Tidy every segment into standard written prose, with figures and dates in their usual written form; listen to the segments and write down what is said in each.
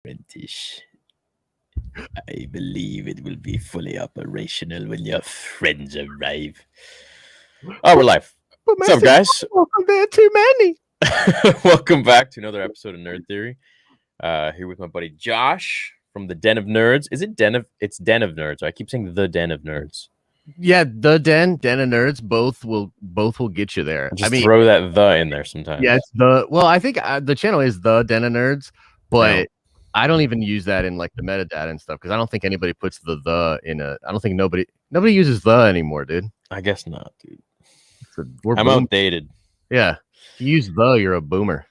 Apprentice. I believe it will be fully operational when your friends arrive. Oh, we're live. What's up, guys? There are too many. Welcome back to another episode of Nerd Theory. Here with my buddy Josh from the Den of Nerds. Is it Den of? It's Den of Nerds. I keep saying the Den of Nerds. Yeah, the Den of Nerds, both will get you there. Just throw that the in there sometimes. Yeah, it's I think the channel is the Den of Nerds, but I don't even use that in like the metadata and stuff because I don't think anybody puts the in a. I don't think nobody uses the anymore, dude. I guess not, dude. I'm outdated. Yeah, if you use the, you're a boomer,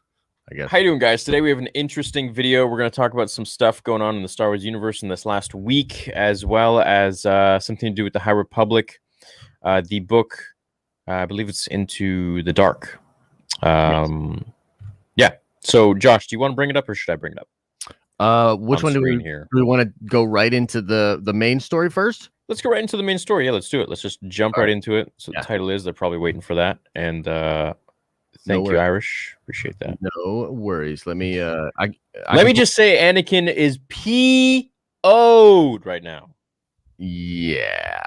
I guess. How you doing, guys? Today we have an interesting video. We're going to talk about some stuff going on in the Star Wars universe in this last week, as well as something to do with the High Republic. The book, I believe it's Into the Dark. Yeah. So, Josh, do you want to bring it up or should I bring it up? Which one do we want to go right into the main story first? Let's go right into the main story. Yeah, let's do it. Let's just jump right into it. So the title is, they're probably waiting for that. And thank you, Irish. Appreciate that. No worries. Let me let me just say Anakin is PO'd right now. Yeah.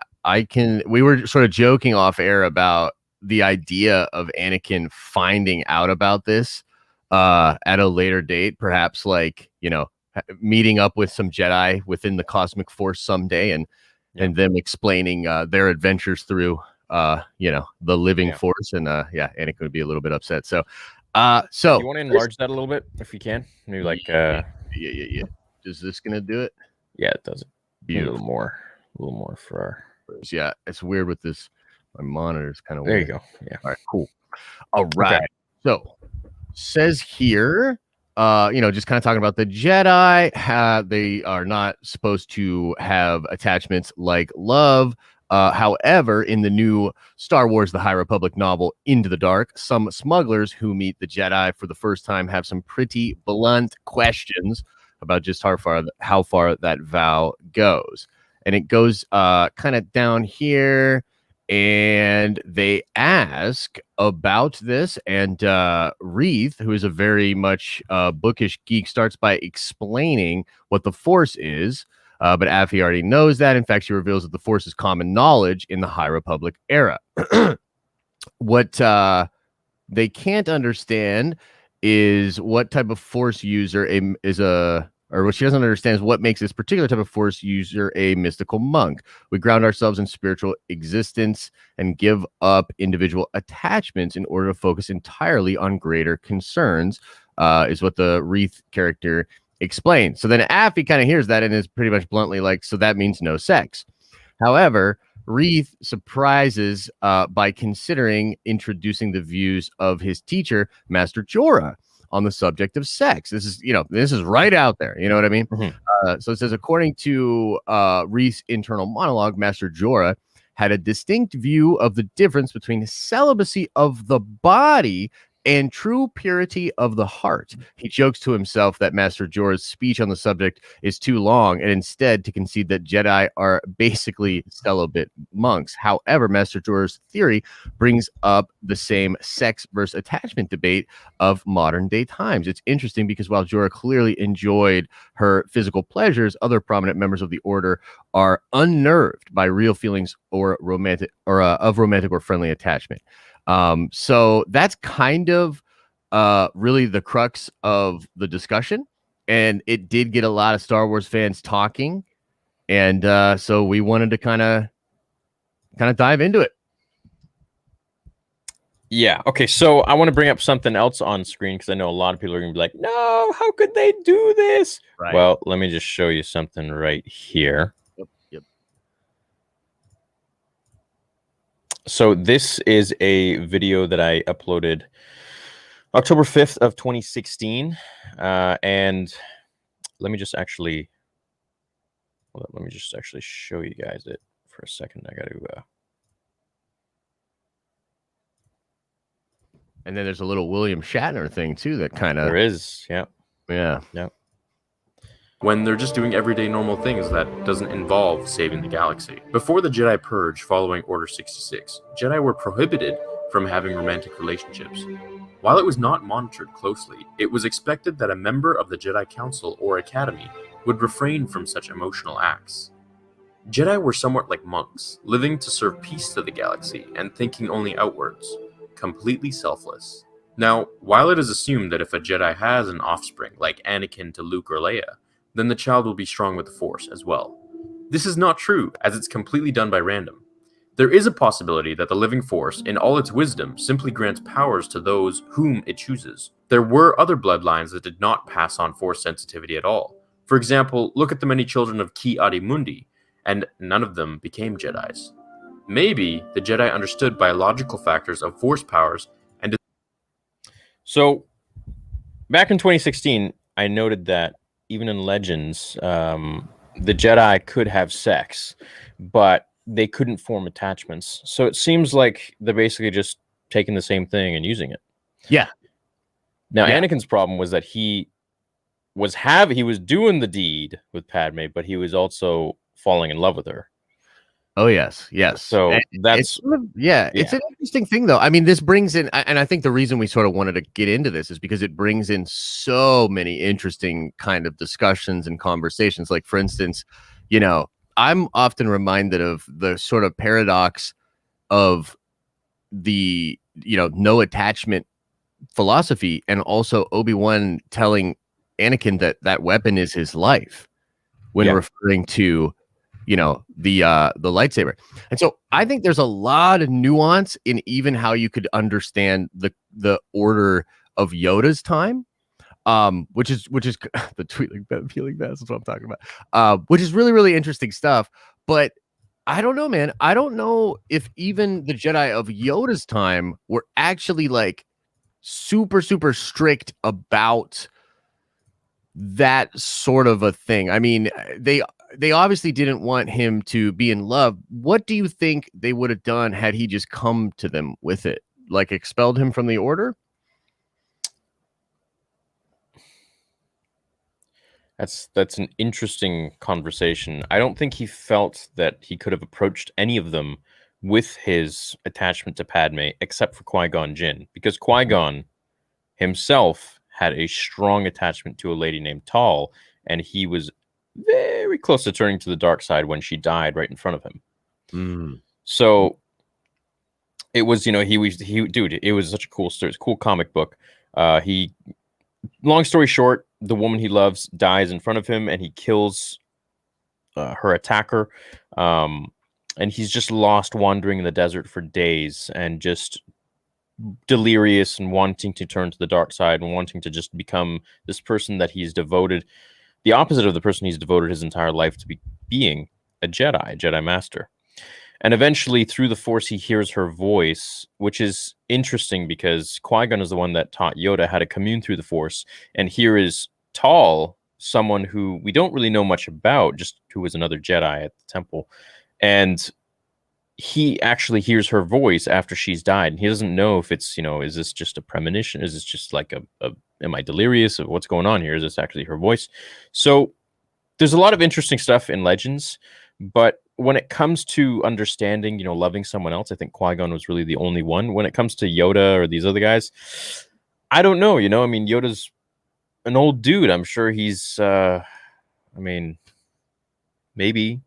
We were sort of joking off air about the idea of Anakin finding out about this at a later date, perhaps like, meeting up with some Jedi within the Cosmic Force someday and them explaining their adventures through the living force. And Anakin would be a little bit upset. So you want to enlarge that a little bit if you can? Maybe like yeah. Is this gonna do it? Yeah, it does. A little more for our. Yeah, it's weird with this. My monitor's kind of there. Weird. You go. Yeah. All right. Cool. All right. Okay. So says here, just kind of talking about the Jedi. They are not supposed to have attachments like love. However, in the new Star Wars: The High Republic novel, Into the Dark, some smugglers who meet the Jedi for the first time have some pretty blunt questions about just how far that vow goes. And it goes kind of down here, and they ask about this. And Reath, who is a very much bookish geek, starts by explaining what the Force is. But Affie already knows that. In fact, she reveals that the Force is common knowledge in the High Republic era. What they can't understand is what type of Force user or what she doesn't understand is what makes this particular type of Force user a mystical monk. We ground ourselves in spiritual existence and give up individual attachments in order to focus entirely on greater concerns, is what the Reath character explains. So then Affie kind of hears that and is pretty much bluntly like, so that means no sex. However, Reath surprises by considering introducing the views of his teacher, Master Jorah, on the subject of sex. This is right out there. You know what I mean? Mm-hmm. So it says, according to Reath's internal monologue, Master Jorah had a distinct view of the difference between celibacy of the body and true purity of the heart. He jokes to himself that Master Jorah's speech on the subject is too long, and instead to concede that Jedi are basically celibate monks. However, Master Jorah's theory brings up the same sex versus attachment debate of modern day times. It's interesting because while Jorah clearly enjoyed her physical pleasures, other prominent members of the Order are unnerved by real feelings or romantic or friendly attachment. So that's kind of really the crux of the discussion, and it did get a lot of Star Wars fans talking, and so we wanted to kind of dive into it. Yeah. Okay. So I want to bring up something else on screen because I know a lot of people are going to be like, "No, how could they do this?" Right. Well, let me just show you something right here. Yep. So this is a video that I uploaded October 5th of 2016. And let me just actually show you guys it for a second. I got to and then there's a little William Shatner thing too that kind of there is. Yeah. When they're just doing everyday normal things that doesn't involve saving the galaxy. Before the Jedi Purge following Order 66, Jedi were prohibited from having romantic relationships. While it was not monitored closely, it was expected that a member of the Jedi Council or Academy would refrain from such emotional acts. Jedi were somewhat like monks, living to serve peace to the galaxy and thinking only outwards, completely selfless. Now, while it is assumed that if a Jedi has an offspring like Anakin to Luke or Leia, then the child will be strong with the Force as well. This is not true, as it's completely done by random. There is a possibility that the living Force, in all its wisdom, simply grants powers to those whom it chooses. There were other bloodlines that did not pass on Force sensitivity at all. For example, look at the many children of Ki-Adi-Mundi, and none of them became Jedis. Maybe the Jedi understood biological factors of Force powers and... So, back in 2016, I noted that even in Legends, the Jedi could have sex, but they couldn't form attachments. So it seems like they're basically just taking the same thing and using it. Yeah. Now, Yeah. Anakin's problem was that he was doing the deed with Padme, but he was also falling in love with her. Oh yes. So that's it's an interesting thing though. I mean, this brings in, and I think the reason we sort of wanted to get into this is because it brings in so many interesting kind of discussions and conversations. Like, for instance, you know, I'm often reminded of the sort of paradox of the, you know, no attachment philosophy, and also Obi-Wan telling Anakin that that weapon is his life when referring to, you know, the lightsaber. And so I think there's a lot of nuance in even how you could understand the order of Yoda's time, which is the tweeting feeling that's what I'm talking about, which is really, really interesting stuff. But I don't know, man. I don't know if even the Jedi of Yoda's time were actually like super, super strict about that sort of a thing. I mean, they obviously didn't want him to be in love. What do you think they would have done had he just come to them with it? Like expelled him from the order? That's an interesting conversation. I don't think he felt that he could have approached any of them with his attachment to Padme, except for Qui-Gon Jinn, because Qui-Gon himself had a strong attachment to a lady named Tal, and he was very close to turning to the dark side when she died right in front of him. So it was, you know, dude, it was such a cool story. It's a cool comic book. Long story short, the woman he loves dies in front of him, and he kills her attacker. And he's just lost, wandering in the desert for days, and just delirious and wanting to turn to the dark side and wanting to just become this person that he's devoted, the opposite of the person he's devoted his entire life to being, a Jedi Master. And eventually, through the Force, he hears her voice, which is interesting because Qui-Gon is the one that taught Yoda how to commune through the Force. And here is Tal, someone who we don't really know much about, just who was another Jedi at the temple. And he actually hears her voice after she's died. And he doesn't know if it's, you know, is this just a premonition? Is this just like am I delirious of what's going on here? Is this actually her voice? So there's a lot of interesting stuff in Legends, but when it comes to understanding, you know, loving someone else, I think Qui-Gon was really the only one. When it comes to Yoda or these other guys, I don't know, you know, I mean, Yoda's an old dude. I'm sure he's, I mean, maybe,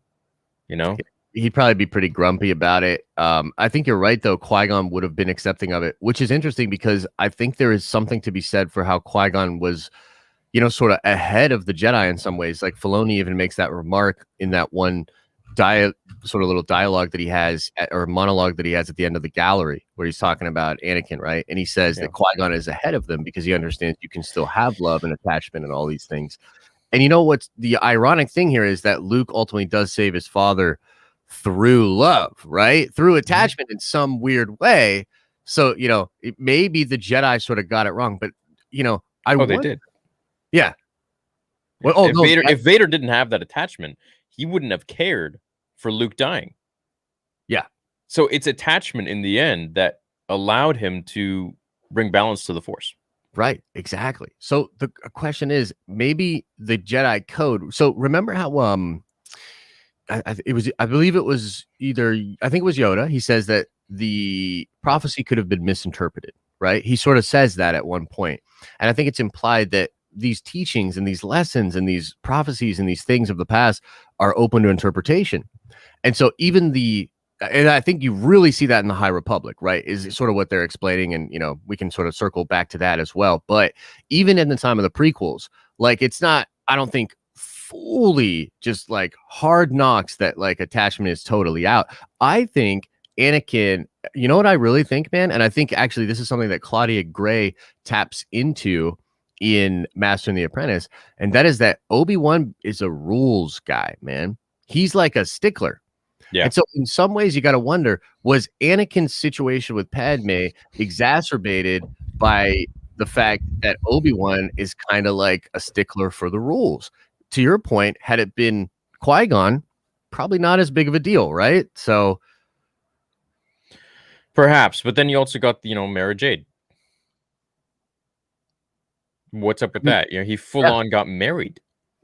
you know. He'd probably be pretty grumpy about it. I think you're right, though. Qui-Gon would have been accepting of it, which is interesting because I think there is something to be said for how Qui-Gon was, you know, sort of ahead of the Jedi in some ways. Like Filoni even makes that remark in that one sort of little dialogue that he has, or monologue that he has at the end of the gallery, where he's talking about Anakin, right? And he says that Qui-Gon is ahead of them because he understands you can still have love and attachment and all these things. And you know what's the ironic thing here is that Luke ultimately does save his father through love, right? Through attachment in some weird way. So, you know, maybe the Jedi sort of got it wrong, but, you know, they did. Yeah. Well, if Vader didn't have that attachment, he wouldn't have cared for Luke dying. Yeah. So it's attachment in the end that allowed him to bring balance to the Force. Right. Exactly. So the question is maybe the Jedi code. So remember how, I believe it was I think it was Yoda. He says that the prophecy could have been misinterpreted, right? He sort of says that at one point. And I think it's implied that these teachings and these lessons and these prophecies and these things of the past are open to interpretation. And so and I think you really see that in the High Republic, right? Is sort of what they're explaining. And, we can sort of circle back to that as well. But even in the time of the prequels, like, it's not, I don't think, fully just like hard knocks that like attachment is totally out. I think Anakin, you know what I really think, man? And I think actually this is something that Claudia Gray taps into in Master and the Apprentice. And that is that Obi-Wan is a rules guy, man. He's like a stickler. Yeah. And so in some ways you got to wonder, was Anakin's situation with Padme exacerbated by the fact that Obi-Wan is kind of like a stickler for the rules? To your point, had it been Qui-Gon, probably not as big of a deal, right? So perhaps, but then you also got, Mara Jade. What's up with that? He full on got married.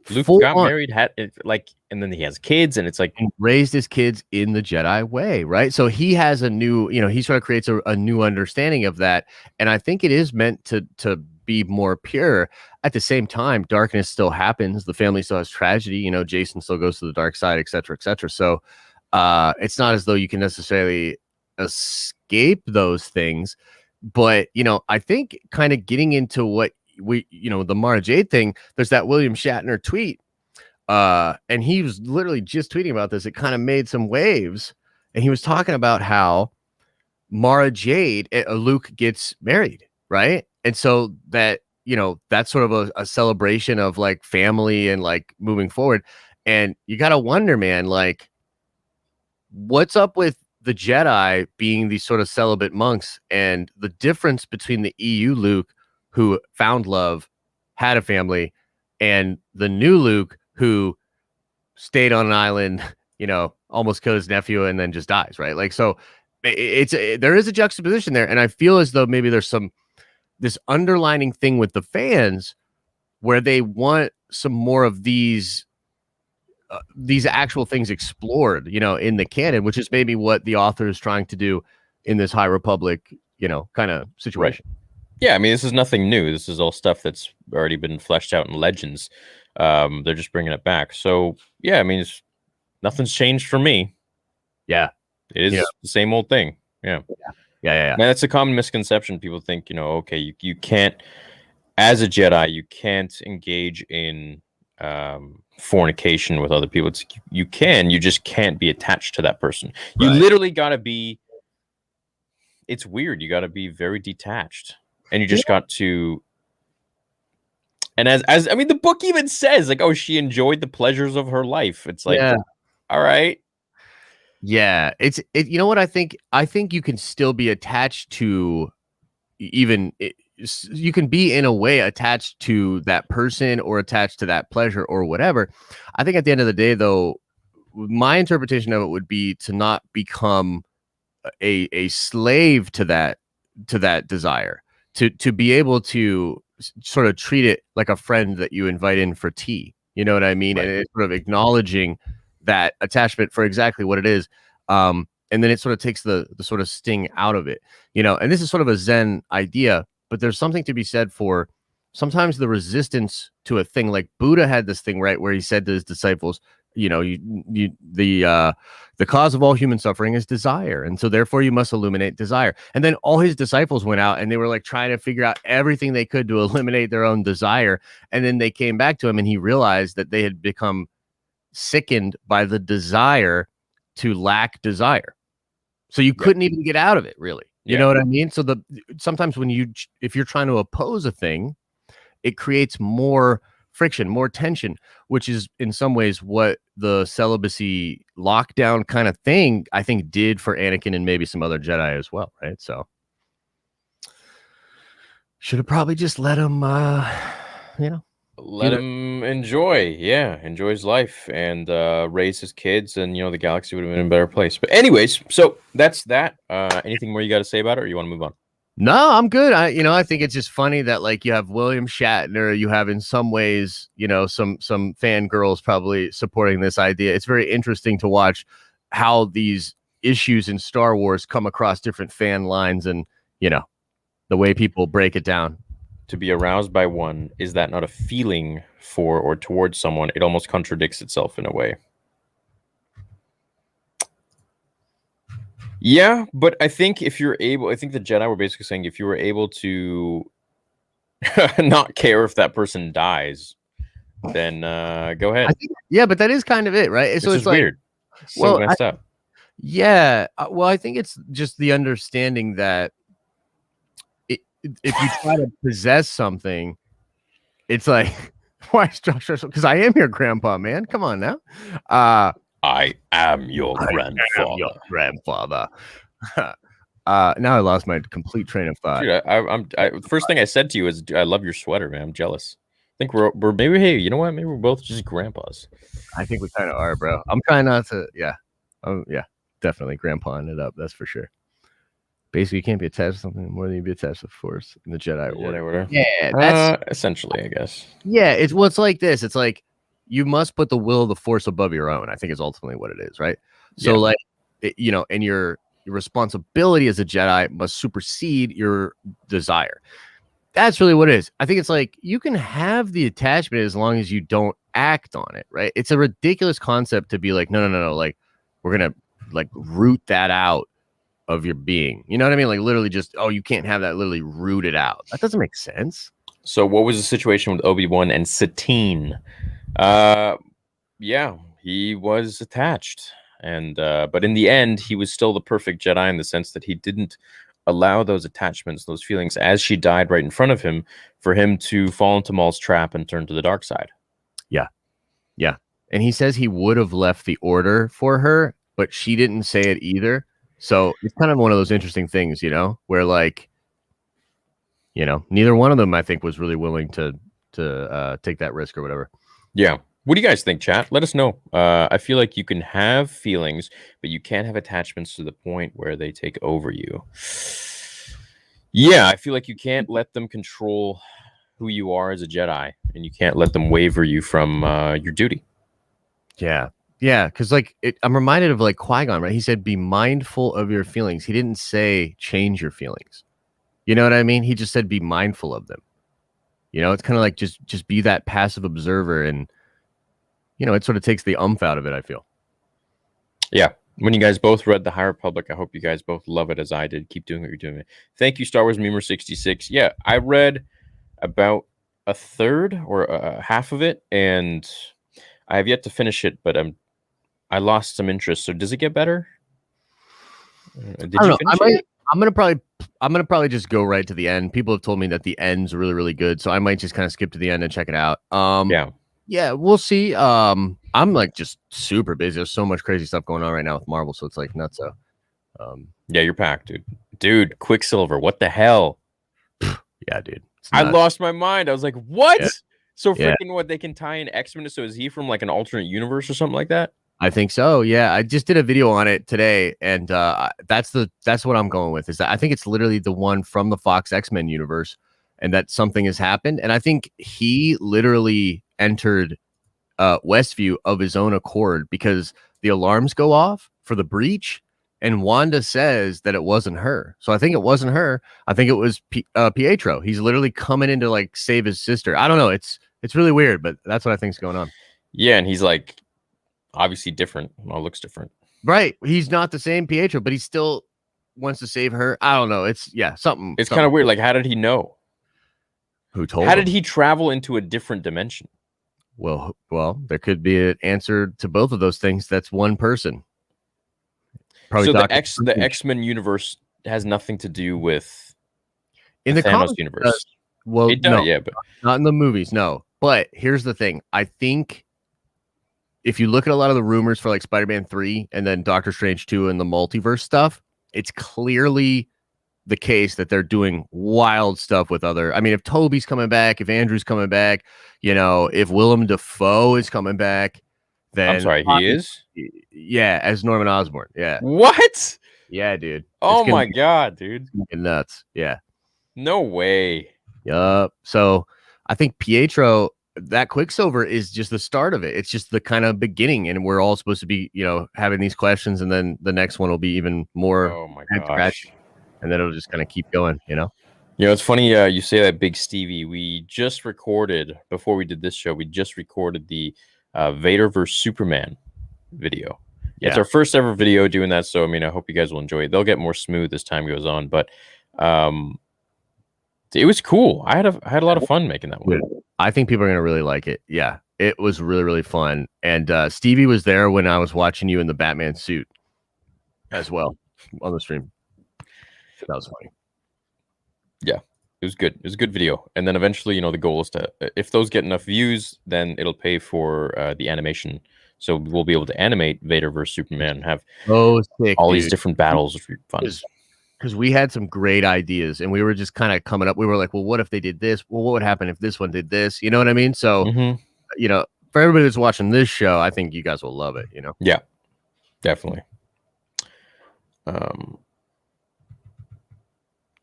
Luke got married, and then he has kids, and it's like, and raised his kids in the Jedi way, right? So he has a new, he sort of creates a new understanding of that, and I think it is meant to be more pure. At the same time, darkness still happens. The family still has tragedy. Jason still goes to the dark side, etc., etc. So it's not as though you can necessarily escape those things, but I think kind of getting into what the Mara Jade thing, there's that William Shatner tweet, and he was literally just tweeting about this. It kind of made some waves, and he was talking about how Mara Jade, Luke gets married, right? And so that, that's sort of a celebration of like family and like moving forward. And you got to wonder, man, like, what's up with the Jedi being these sort of celibate monks, and the difference between the EU Luke who found love, had a family, and the new Luke who stayed on an island, almost killed his nephew and then just dies, right? Like, so there is a juxtaposition there. And I feel as though maybe there's this underlining thing with the fans where they want some more of these actual things explored, in the canon, which is maybe what the author is trying to do in this High Republic, kind of situation. Right. Yeah, I mean, this is nothing new. This is all stuff that's already been fleshed out in Legends. They're just bringing it back. So, yeah, I mean, nothing's changed for me. Yeah. It is the same old thing. Yeah. Yeah. Man, that's a common misconception. People think, okay, you can't, as a Jedi, you can't engage in fornication with other people. You just can't be attached to that person. You literally got to be, it's weird. You got to be very detached. And you just got to, and as I mean, the book even says like, oh, she enjoyed the pleasures of her life. It's like, all right. Yeah. You know what I think? I think you can still be attached to you can be in a way attached to that person or attached to that pleasure or whatever. I think at the end of the day, though, my interpretation of it would be to not become a slave to that desire. To be able to sort of treat it like a friend that you invite in for tea. You know what I mean? Right. And it's sort of acknowledging that attachment for exactly what it is. And then it sort of takes the sort of sting out of it, and this is sort of a Zen idea, but there's something to be said for sometimes the resistance to a thing. Like Buddha had this thing, right, where he said to his disciples, the cause of all human suffering is desire, and so therefore you must eliminate desire. And then all his disciples went out and they were like trying to figure out everything they could to eliminate their own desire, and then they came back to him and he realized that they had become sickened by the desire to lack desire, so you couldn't even get out of it, really. You know what I mean? So sometimes if you're trying to oppose a thing, it creates more friction, more tension, which is in some ways what the celibacy lockdown kind of thing, I think, did for Anakin and maybe some other Jedi as well, right? So should have probably just let him, let him enjoy his life and raise his kids, and the galaxy would have been in a better place. But anyways, so that's that. Anything more you got to say about it, or you want to move on? No, I'm good. I think it's just funny that like you have William Shatner, you have in some ways, some fangirls probably supporting this idea. It's very interesting to watch how these issues in Star Wars come across different fan lines, and the way people break it down. To be aroused by one, is that not a feeling for or towards someone? It almost contradicts itself in a way. Yeah, but I think if you're able, I think the Jedi were basically saying if you were able to not care if that person dies, then go ahead. Yeah, but that is kind of it, right? So It's it's like weird. So messed up. Yeah, well, I think it's just the understanding that if you try to possess something, it's like, why is Josh Russell? Because I am your grandpa, man. Come on now. I am your grandfather. Now I lost my complete train of thought. Dude, the first thing I said to you is, I love your sweater, man. I'm jealous. I think we're maybe, hey, you know what? Maybe we're both just grandpas. I think we kind of are, bro. I'm trying not to. Yeah. Definitely grandpaing it up. That's for sure. Basically, you can't be attached to something more than you be attached to the Force in the Jedi Order. Yeah, that's essentially, I guess. Yeah, it's like this. It's like you must put the will of the Force above your own. I think is ultimately what it is, right? So, and your responsibility as a Jedi must supersede your desire. That's really what it is. I think it's like you can have the attachment as long as you don't act on it, right? It's a ridiculous concept to be like, no, like we're gonna like root that out of your being. You know what I mean? Like literally just, you can't have that literally rooted out. That doesn't make sense. So what was the situation with Obi-Wan and Satine? Yeah, he was attached. And but in the end, he was still the perfect Jedi in the sense that he didn't allow those attachments, those feelings, as she died right in front of him, for him to fall into Maul's trap and turn to the dark side. Yeah. And he says he would have left the order for her, but she didn't say it either. So it's kind of one of those interesting things, where like, neither one of them, I think, was really willing to take that risk or whatever. Yeah. What do you guys think, chat? Let us know. I feel like you can have feelings, but you can't have attachments to the point where they take over you. Yeah, I feel like you can't let them control who you are as a Jedi, and you can't let them waver you from your duty. Yeah. Yeah, because like I'm reminded of like Qui-Gon, right? He said, "Be mindful of your feelings." He didn't say change your feelings. You know what I mean? He just said, "Be mindful of them." It's kind of like just be that passive observer, and it sort of takes the umph out of it, I feel. Yeah. When you guys both read The High Republic, I hope you guys both love it as I did. Keep doing what you're doing. Thank you, Star Wars Memer 66. Yeah, I read about a third or half of it, and I have yet to finish it, but I lost some interest. So does it get better? Did you finish it? I'm gonna probably just go right to the end. People have told me that the end's really, really good, so I might just kind of skip to the end and check it out. Yeah, we'll see. I'm like just super busy. There's so much crazy stuff going on right now with Marvel, so it's like nuts. So, yeah, you're packed, dude. Quicksilver, what the hell? Yeah, dude. I lost my mind. I was like, what? Yeah. So freaking what? They can tie in X-Men. So is he from like an alternate universe or something like that? I think so. Yeah, I just did a video on it today, and that's what I'm going with. Is that I think it's literally the one from the Fox X-Men universe, and that something has happened. And I think he literally entered Westview of his own accord because the alarms go off for the breach, and Wanda says that it wasn't her. So I think it wasn't her. I think it was Pietro. He's literally coming in to like save his sister. I don't know. It's really weird, but that's what I think is going on. Yeah, and he's like obviously different. Well, looks different. Right. He's not the same Pietro, but he still wants to save her. I don't know. It's something. It's kind of weird. Like, how did he know? Who told How him? did he travel into a different dimension? Well, there could be an answer to both of those things. That's one person. Probably so the X-Men universe has nothing to do with in the Thanos universe. Well, it does, no, yeah, but not in the movies. No, but here's the thing. I think if you look at a lot of the rumors for like Spider-Man 3 and then Doctor Strange 2 and the multiverse stuff, it's clearly the case that they're doing wild stuff with other. I mean, if Toby's coming back, if Andrew's coming back, if Willem Dafoe is coming back, then I'm sorry, he is? Yeah, as Norman Osborn. Yeah. What? Yeah, dude. Oh my god, dude. Nuts. Yeah. No way. Yup. So I think Pietro that Quicksilver is just the start of it. It's just the kind of beginning, and we're all supposed to be, having these questions, and then the next one will be even more Oh my head gosh. scratching, and then it'll just kind of keep going. It's funny you say that, Big Stevie. We just recorded, before we did this show, we just recorded the Vader vs. Superman video. It's our first ever video doing that, so I hope you guys will enjoy it. They'll get more smooth as time goes on, but it was cool. I had a lot of fun making that one. I think people are gonna really like it. Yeah, it was really, really fun. And Stevie was there when I was watching you in the Batman suit as well on the stream. That was funny. Yeah, it was good. It was a good video. And then eventually, the goal is to, if those get enough views, then it'll pay for the animation. So we'll be able to animate Vader versus Superman and have sick, all these different battles, which would be fun. Because we had some great ideas, and we were just kind of coming up. We were like, well, what if they did this? Well, what would happen if this one did this? You know what I mean? So, for everybody that's watching this show, I think you guys will love it. Yeah, definitely.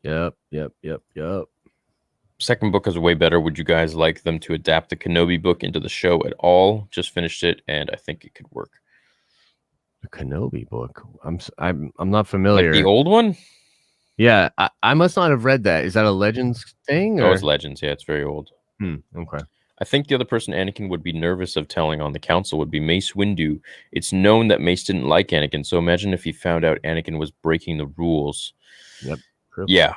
Yep. Second book is way better. Would you guys like them to adapt the Kenobi book into the show at all? Just finished it, and I think it could work. The Kenobi book. I'm not familiar. Like the old one? Yeah, I must not have read that. Is that a Legends thing? Oh, it's Legends. Yeah, it's very old. Okay. I think the other person Anakin would be nervous of telling on the council would be Mace Windu. It's known that Mace didn't like Anakin, so imagine if he found out Anakin was breaking the rules. Yep. True. Yeah.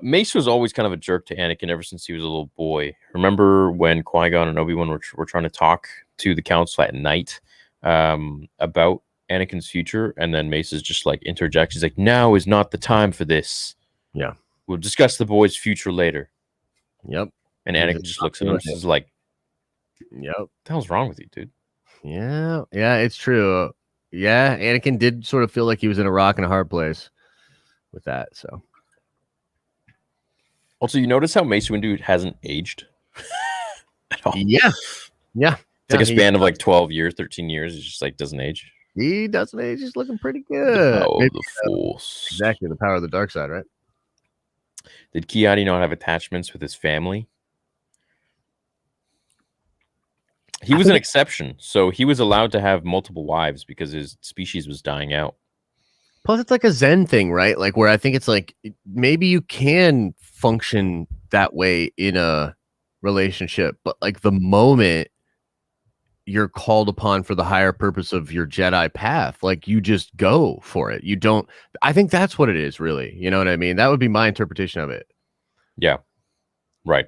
Mace was always kind of a jerk to Anakin ever since he was a little boy. Remember when Qui-Gon and Obi-Wan were trying to talk to the council at night about Anakin's future, and then Mace is just like interjects. He's like, "Now is not the time for this. Yeah, we'll discuss the boy's future later." Yep. And Anakin just looks at him and is like, "Yep, what the hell's wrong with you, dude?" Yeah, it's true. Yeah, Anakin did sort of feel like he was in a rock and a hard place with that. So, also, you notice how Mace Windu hasn't aged at all. Yeah. It's like a span of like 12 years, 13 years. It just like doesn't age. He doesn't age. He's looking pretty good. The power of the Force. Exactly, the power of the dark side, right? Did Ki-Adi not have attachments with his family? He was an exception, so he was allowed to have multiple wives because his species was dying out. Plus, it's like a Zen thing, right? Like where I think it's like maybe you can function that way in a relationship, but like the moment you're called upon for the higher purpose of your Jedi path, like you just go for it. You don't. I think that's what it is, really. You know what I mean? That would be my interpretation of it. Yeah, right.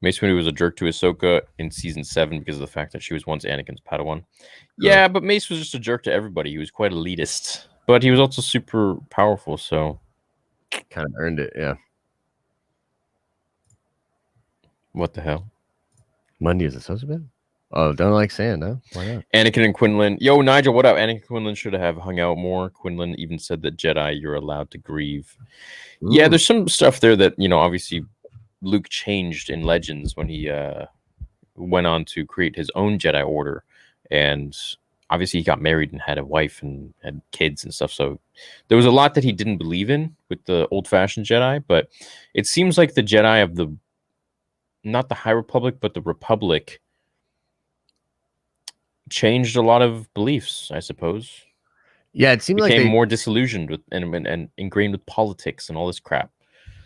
Mace Windu was a jerk to Ahsoka in season 7 because of the fact that she was once Anakin's Padawan. Yeah, but Mace was just a jerk to everybody. He was quite elitist, but he was also super powerful, so kind of earned it. Yeah. What the hell? Monday is it supposed to be? Oh, don't like sand, huh? Why not? Anakin and Quinlan. Yo, Nigel, what up? Anakin and Quinlan should have hung out more. Quinlan even said that Jedi, you're allowed to grieve. Ooh. Yeah, there's some stuff there that, obviously Luke changed in Legends when he went on to create his own Jedi Order. And obviously he got married and had a wife and had kids and stuff. So there was a lot that he didn't believe in with the old-fashioned Jedi. But it seems like the Jedi of the, not the High Republic, but the Republic changed a lot of beliefs, I suppose. Yeah, it seemed like they became more disillusioned with and ingrained with politics and all this crap.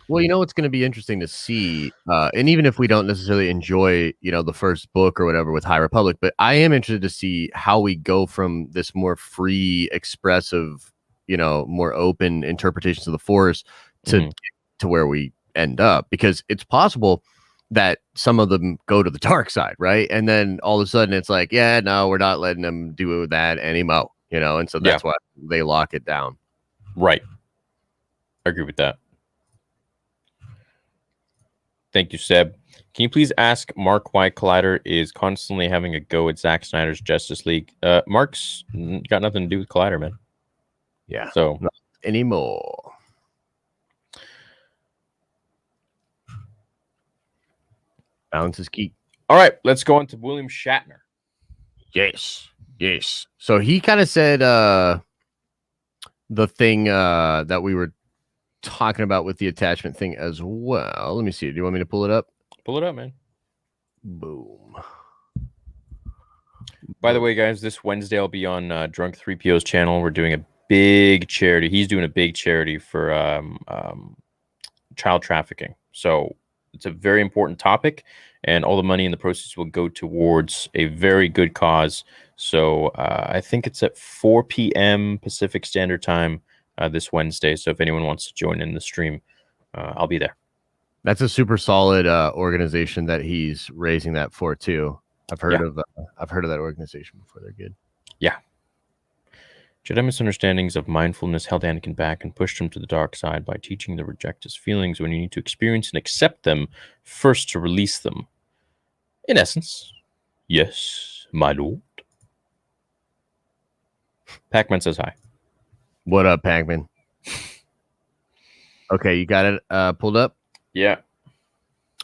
Well, it's going to be interesting to see, and even if we don't necessarily enjoy, the first book or whatever with High Republic, but I am interested to see how we go from this more free, expressive, more open interpretations of the Force to where we end up, because it's possible that some of them go to the dark side, right? And then all of a sudden it's like, yeah, no, we're not letting them do that anymore, and so that's why they lock it down. Right. I agree with that. Thank you, Seb. Can you please ask Mark why Collider is constantly having a go at Zack Snyder's Justice League? Mark's got nothing to do with Collider, man. Yeah. So not anymore. Balance is key. All right, let's go on to William Shatner. Yes. So he kind of said the thing that we were talking about with the attachment thing as well. Let me see. Do you want me to pull it up? Pull it up, man. Boom. By the way, guys, this Wednesday I'll be on Drunk 3PO's channel. We're doing a big charity. He's doing a big charity for child trafficking. So it's a very important topic, and all the money and the proceeds will go towards a very good cause. So I think it's at 4 p.m. Pacific Standard Time this Wednesday. So if anyone wants to join in the stream, I'll be there. That's a super solid organization that he's raising that for too. I've heard of that organization before. They're good. Yeah. Jedi misunderstandings of mindfulness held Anakin back and pushed him to the dark side by teaching to reject his feelings when you need to experience and accept them first to release them. In essence, yes, my lord. Pac-Man says hi. What up, Pac-Man? Okay, you got it pulled up? Yeah.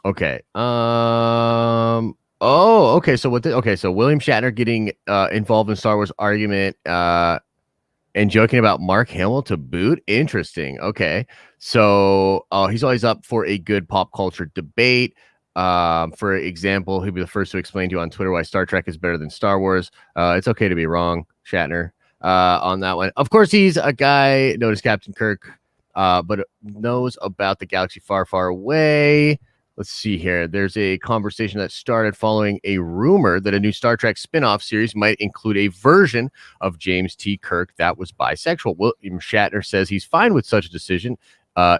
Okay. Oh, okay. So so William Shatner getting involved in Star Wars argument and joking about Mark Hamill to boot. Interesting. Okay. So he's always up for a good pop culture debate. For example, he'll be the first to explain to you on Twitter why Star Trek is better than Star Wars. It's okay to be wrong, Shatner, on that one. Of course, he's a guy known as Captain Kirk, but knows about the galaxy far, far away. Let's see here. There's a conversation that started following a rumor that a new Star Trek spin-off series might include a version of James T. Kirk that was bisexual. William Shatner says he's fine with such a decision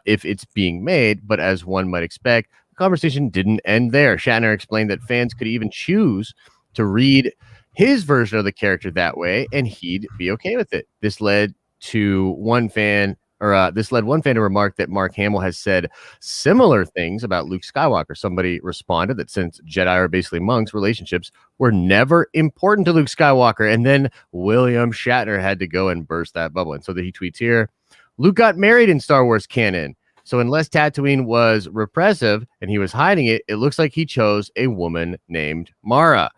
if it's being made, but as one might expect, the conversation didn't end there. Shatner explained that fans could even choose to read his version of the character that way, and he'd be okay with it. This led one fan to remark that Mark Hamill has said similar things about Luke Skywalker. Somebody responded that since Jedi are basically monks, relationships were never important to Luke Skywalker. And then William Shatner had to go and burst that bubble. And so that he tweets here, Luke got married in Star Wars canon. So unless Tatooine was repressive and he was hiding it, it looks like he chose a woman named Mara,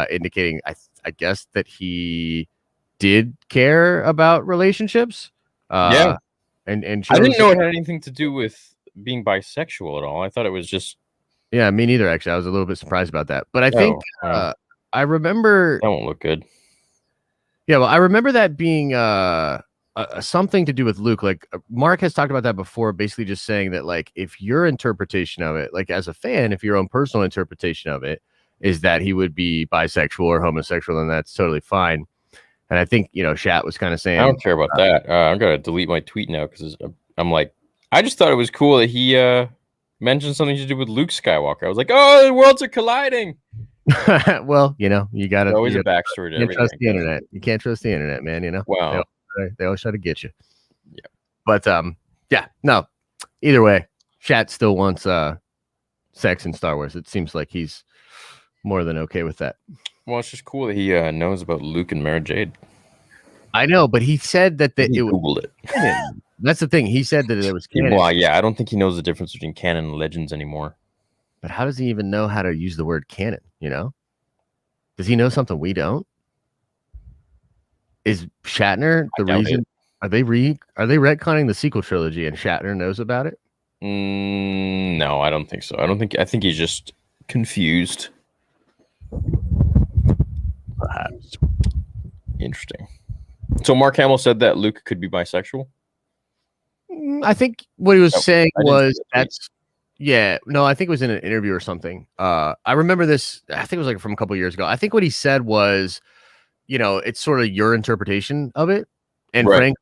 indicating, I guess, that he did care about relationships. Yeah. And I didn't know it had anything to do with being bisexual at all. I thought it was just. Yeah, me neither. Actually, I was a little bit surprised about that. But I think I remember that won't look good. Yeah, well, I remember that being something to do with Luke. Like Mark has talked about that before, basically just saying that like if your interpretation of it, like as a fan, if your own personal interpretation of it is that he would be bisexual or homosexual, then that's totally fine. And I think, Shat was kind of saying, I don't care about that. I'm going to delete my tweet now because I'm like, I just thought it was cool that he mentioned something to do with Luke Skywalker. I was like, oh, the worlds are colliding. Well, you got to always a backstory to everything. Trust the internet. You can't trust the internet, man. Wow. They always try to get you. Yeah. But no. Either way, Shat still wants sex in Star Wars. It seems like he's more than okay with that. Well, it's just cool that he knows about Luke and Mara Jade. I know, but he said that he Googled it. That's the thing. He said that it was canon. Well, yeah, I don't think he knows the difference between canon and legends anymore. But how does he even know how to use the word canon? Does he know something we don't? Is Shatner the reason? Are they retconning the sequel trilogy and Shatner knows about it? No, I don't think so. I think he's just confused. Perhaps. Interesting. So Mark Hamill said that Luke could be bisexual? I think what he was saying was that's I think it was in an interview or something. I remember this, I think it was like from a couple of years ago. I think what he said was, it's sort of your interpretation of it. And Frank,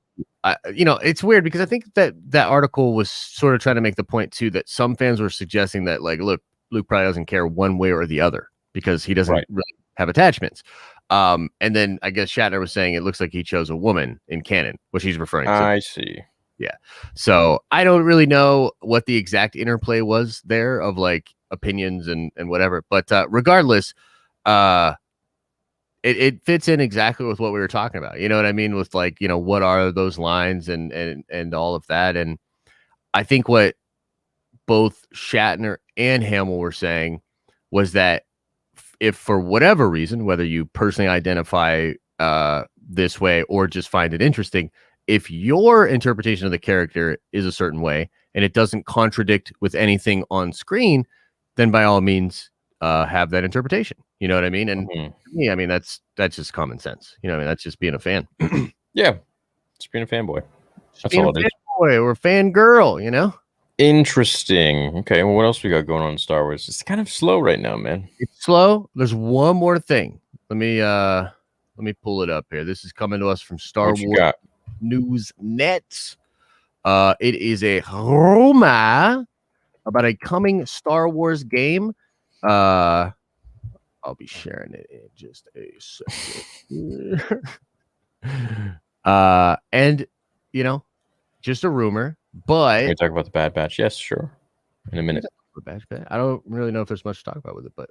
it's weird because I think that article was sort of trying to make the point too that some fans were suggesting that like, look, Luke probably doesn't care one way or the other because he doesn't really have attachments. And then I guess Shatner was saying it looks like he chose a woman in canon, which he's referring to. I see. Yeah. So I don't really know what the exact interplay was there of like opinions and whatever. But regardless, it fits in exactly with what we were talking about. You know what I mean? With like, what are those lines and all of that. And I think what both Shatner and Hamill were saying was that if for whatever reason, whether you personally identify this way or just find it interesting, if your interpretation of the character is a certain way and it doesn't contradict with anything on screen, then by all means, have that interpretation. You know what I mean? And Mhm. yeah, I mean that's just common sense. You know, I mean that's just being a fan. Yeah, just being a fanboy. Just That's being all a it is. fanboy or fangirl, you know? Interesting. Okay, well, what else we got going on in Star Wars? It's kind of slow right now, man. It's slow. There's one more thing. Let me pull it up here. This is coming to us from Star What you Wars got? News Net. It is a rumor about a coming Star Wars game. I'll be sharing it in just a second. And you know, just a rumor, but Can we talk about the Bad Batch? Yes, sure. In a minute. I don't really know if there's much to talk about with it, but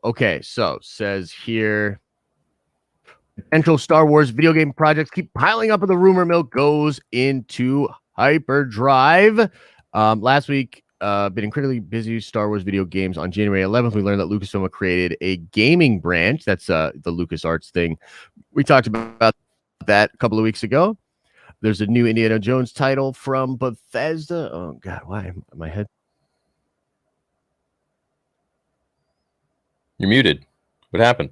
okay, so says here potential Star Wars video game projects keep piling up, and the rumor mill goes into hyperdrive. Last week, been incredibly busy Star Wars video games. On January 11th, we learned that Lucasfilm created a gaming branch. That's the LucasArts thing. We talked about that a couple of weeks ago. There's a new Indiana Jones title from Bethesda. Oh God, why am my head? You're muted. What happened?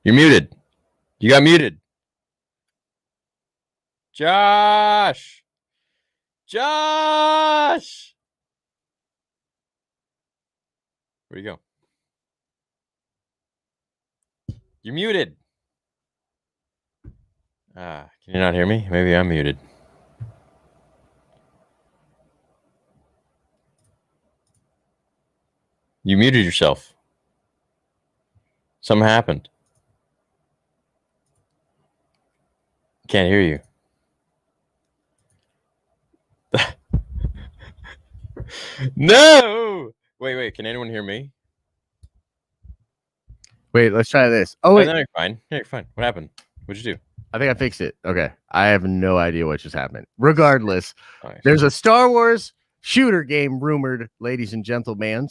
You're muted. You got muted. Josh. Josh. Where'd you go? You're muted. Can you not hear me? Maybe I'm muted. You muted yourself. Something happened. Can't hear you. No. Wait. Can anyone hear me? Wait, let's try this. Oh Oh, wait, no, you're fine. Yeah, you're fine. What happened? What'd you do? I think I fixed it. Okay, I have no idea what just happened. Regardless, Nice. there's a Star Wars shooter game rumored, ladies and gentlemen.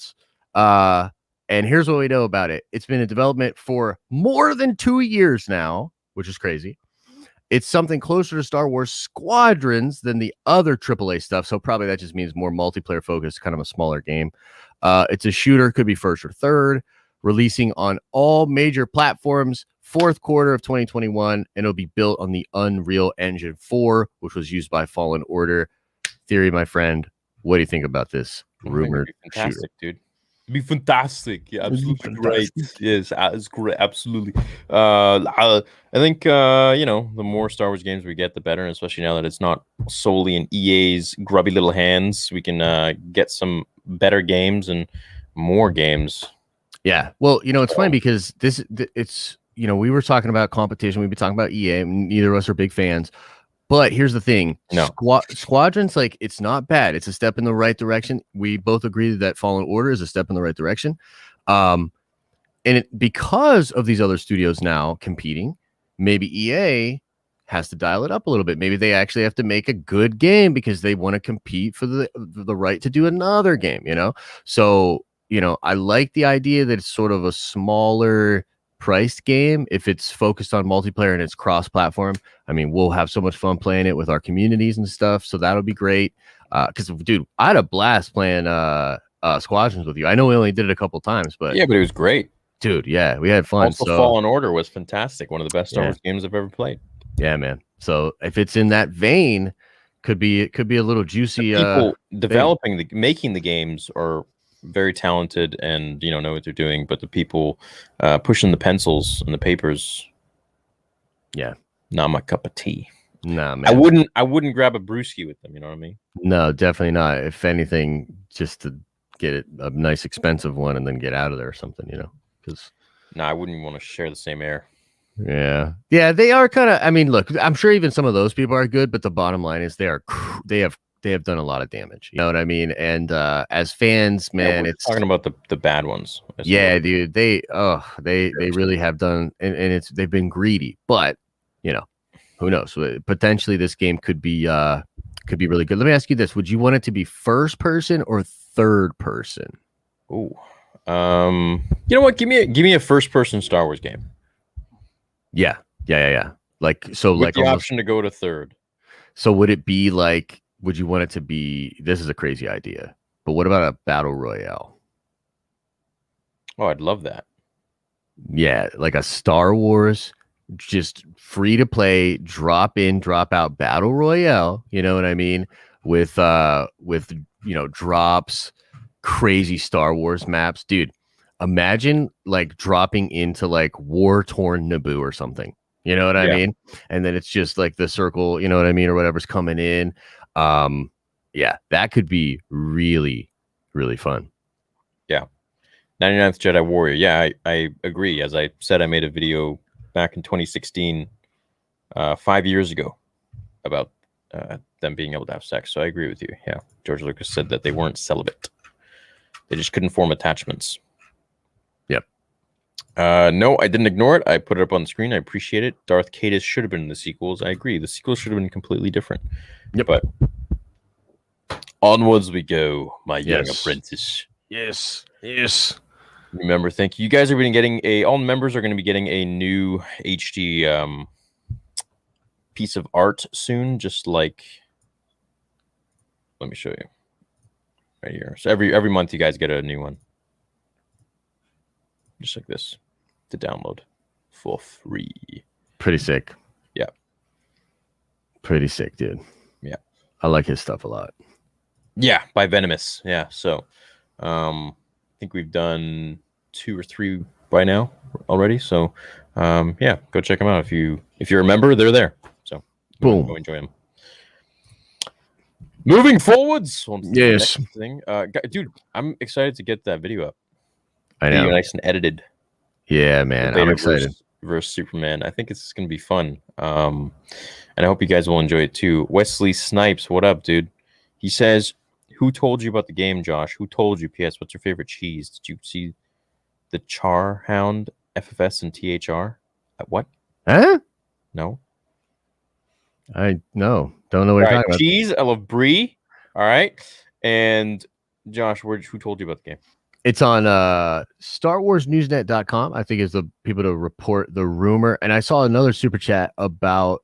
And here's what we know about it. It's been in development for more than 2 years now, which is crazy. It's something closer to Star Wars Squadrons than the other AAA stuff. So probably that just means more multiplayer focused, kind of a smaller game. It's a shooter, could be first or third, releasing on all major platforms, fourth quarter of 2021, and it'll be built on the Unreal Engine 4, which was used by Fallen Order. Theory, my friend, what do you think about this I think it'd rumored be shooter? fantastic, dude. It'd be fantastic. Yeah, It'd be absolutely great. fantastic. Yes, it's great. Absolutely. I think the more Star Wars games we get, the better. And especially now that it's not solely in EA's grubby little hands, we can get some better games and more games. Yeah. Well, it's funny because it's, we were talking about competition. We've been talking about EA. Neither of us are big fans. But here's the thing. No. Squadrons, like, it's not bad. It's a step in the right direction. We both agree that Fallen Order is a step in the right direction. And because of these other studios now competing, maybe EA has to dial it up a little bit. Maybe they actually have to make a good game because they want to compete for the right to do another game, So, I like the idea that it's sort of a smaller priced game if it's focused on multiplayer and it's cross-platform. I mean, we'll have so much fun playing it with our communities and stuff, so that'll be great. Because dude, I had a blast playing Squadrons with you. I know we only did it a couple times, but it was great. Dude, yeah, we had fun. Also, Fallen Order was fantastic. One of the best Star Wars games I've ever played. Yeah, man. So if it's in that vein, could be a little juicy. The people making the games are very talented and know what they're doing, but the people pushing the pencils and the papers, not my cup of tea. Nah, man. I wouldn't grab a brewski with them, you know what I mean? No, definitely not. If anything, just to get a nice expensive one and then get out of there or something, because I wouldn't want to share the same air. Yeah, they are kind of. I mean, look, I'm sure even some of those people are good, but the bottom line is they have done a lot of damage. You know what I mean? And as fans, man, it's talking about the bad ones. Yeah, dude, they really have done, and they've been greedy. But who knows? Potentially, this game could be really good. Let me ask you this: would you want it to be first person or third person? Oh, you know what? Give me a first person Star Wars game. Yeah. Like so, with like the almost, option to go to third. So would it be like? Would you want it to be? This is a crazy idea, but what about a battle royale? Oh, I'd love that. Yeah, like a Star Wars, just free to play, drop in, drop out battle royale. You know what I mean? With drops, crazy Star Wars maps, dude. Imagine like dropping into like war torn Naboo or something. You know what I Yeah. mean? And then it's just like the circle, you know what I mean, or whatever's coming in. Yeah, that could be really, really fun. 99th Jedi Warrior. Yeah, I agree. As I said, I made a video back in 2016, 5 years ago, about them being able to have sex. So I agree with you. Yeah, George Lucas said that they weren't celibate. They just couldn't form attachments. Yep. No, I didn't ignore it. I put it up on the screen. I appreciate it. Darth Caedus should have been in the sequels. I agree. The sequels should have been completely different. Yep. But onwards we go, my young Yes. apprentice. Yes. Yes. Remember, thank you. You guys are going to getting all members are going to be getting a new HD piece of art soon. Just like, let me show you right here. So every month you guys get a new one, just like this, to download for free. Pretty sick. Yeah. Pretty sick, dude. Yeah. I like his stuff a lot. Yeah, by Venomous. Yeah. So, I think we've done 2 or 3 by now already. So, yeah, go check them out. If you're a member, they're there. So, Boom. go enjoy them. Moving forwards. On to the Yes. next thing. Dude, I'm excited to get that video up. I Video know. nice and edited. Yeah, man. I'm Vader excited. versus Superman. I think it's gonna be fun. And I hope you guys will enjoy it too. Wesley Snipes, what up, dude? He says, "Who told you about the game, Josh? Who told you? P.S. What's your favorite cheese? Did you see the Char Hound, FFS, and THR? What? Huh? No. I no. Don't know what All you're right, talking about. cheese. I love brie. All right. And Josh, who told you about the game? It's on StarWarsNewsNet.com. I think is the people to report the rumor. And I saw another super chat about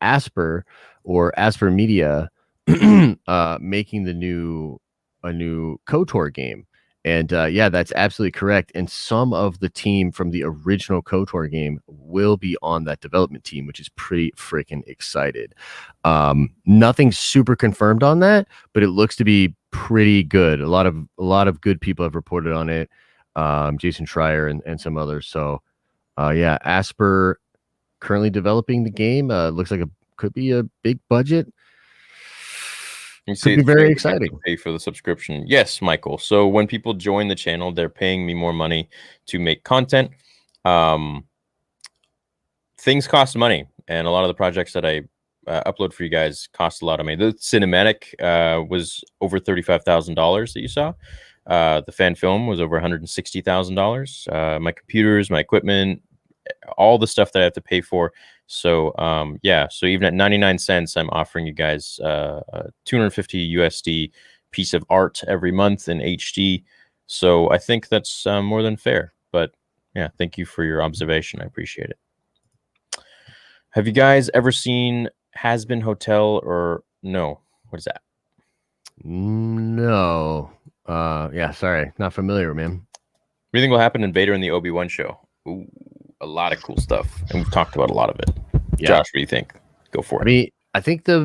Asper or Asper Media making a new KOTOR game. And yeah, that's absolutely correct. And some of the team from the original KOTOR game will be on that development team, which is pretty freaking excited. Nothing super confirmed on that, but it looks to be pretty good. A lot of good people have reported on it. Jason Schreier and some others. So yeah, Asper currently developing the game. Looks like could be a big budget. You Could be very exciting. Pay for the subscription. Yes, Michael. So when people join the channel, they're paying me more money to make content. Things cost money, and a lot of the projects that I upload for you guys cost a lot of money. The cinematic was over $35,000 that you saw. The fan film was over $160,000. My computers, my equipment, all the stuff that I have to pay for. So yeah, so even at 99 cents, I'm offering you guys 250 USD piece of art every month in HD. So I think that's more than fair. But yeah, thank you for your observation. I appreciate it. Have you guys ever seen Has Been Hotel or no? What is that? No. Yeah, sorry. Not familiar, man. What do you think will happen in Vader and the Obi-Wan show? Ooh, a lot of cool stuff. And we've talked about a lot of it. Yeah. Josh, what do you think? Go for it. I mean, I think the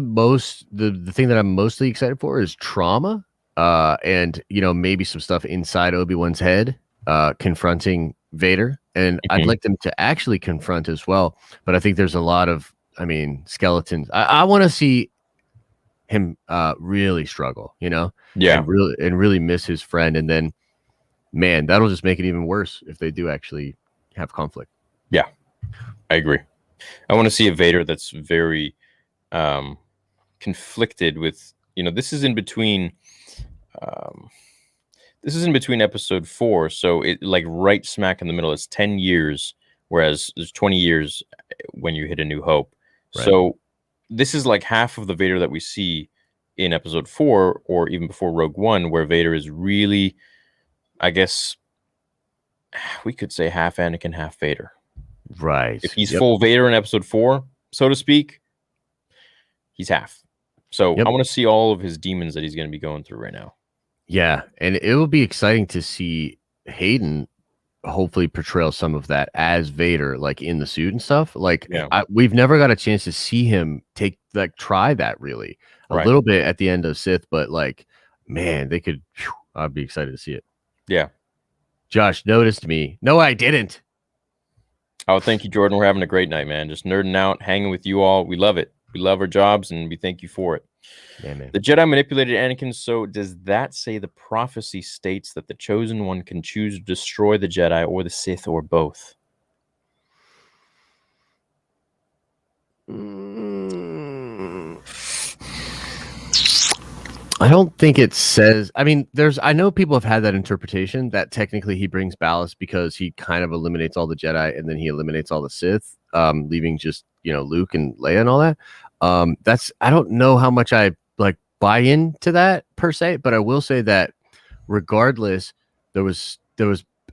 thing that I'm mostly excited for is trauma. And maybe some stuff inside Obi-Wan's head, confronting Vader. And I'd like them to actually confront as well. But I think there's a lot of, skeletons. I want to see him really struggle, Yeah. and really miss his friend. And then, man, that'll just make it even worse if they do actually have conflict. Yeah, I agree. I want to see a Vader that's very conflicted with, this is in between. This is in between episode 4, so it like right smack in the middle. It's 10 years, whereas there's 20 years when you hit A New Hope. Right. So this is like half of the Vader that we see in episode 4, or even before Rogue One, where Vader is really, I guess, we could say half Anakin, half Vader. Right. If he's full Vader in episode 4, so to speak, he's half. So I want to see all of his demons that he's going to be going through right now. Yeah, and it will be exciting to see Hayden hopefully portray some of that as Vader, like in the suit and stuff. Like Yeah. we've never got a chance to see him try that really a Right. little bit at the end of Sith, but like, man, they could. I'd be excited to see it. Yeah. Josh noticed me. No, I didn't. Oh, thank you, Jordan. We're having a great night, man. Just nerding out, hanging with you all. We love it. We love our jobs, and we thank you for it. Yeah, man. The Jedi manipulated Anakin. So does that say the prophecy states that the Chosen One can choose to destroy the Jedi or the Sith or both? I don't think it says. I mean, I know people have had that interpretation that technically he brings ballast because he kind of eliminates all the Jedi and then he eliminates all the Sith, leaving just Luke and Leia and all that. I don't know how much I like buy into that per se, but I will say that regardless, there was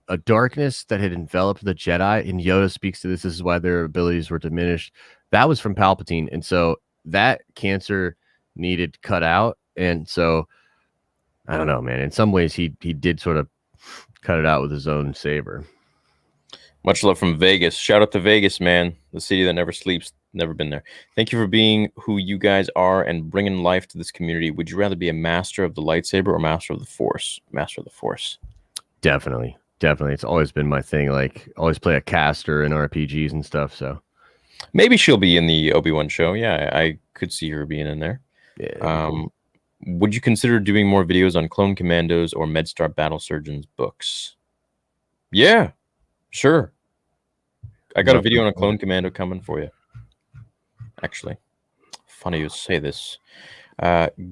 a darkness that had enveloped the Jedi, and Yoda speaks to this. This is why their abilities were diminished. That was from Palpatine, and so that cancer needed cut out. And so I don't know, man. In some ways, he did sort of cut it out with his own saber. Much love from Vegas. Shout out to Vegas, man. The city that never sleeps. Never been there. Thank you for being who you guys are and bringing life to this community. Would you rather be a master of the lightsaber or master of the Force? Master of the Force. Definitely. It's always been my thing. Like, always play a caster in RPGs and stuff. So maybe she'll be in the Obi-Wan show. Yeah, I could see her being in there. Yeah. Cool. Would you consider doing more videos on Clone Commandos or MedStar Battle Surgeons books? Yeah, sure. I got a video on a Clone Commando coming for you. Actually, funny you say this.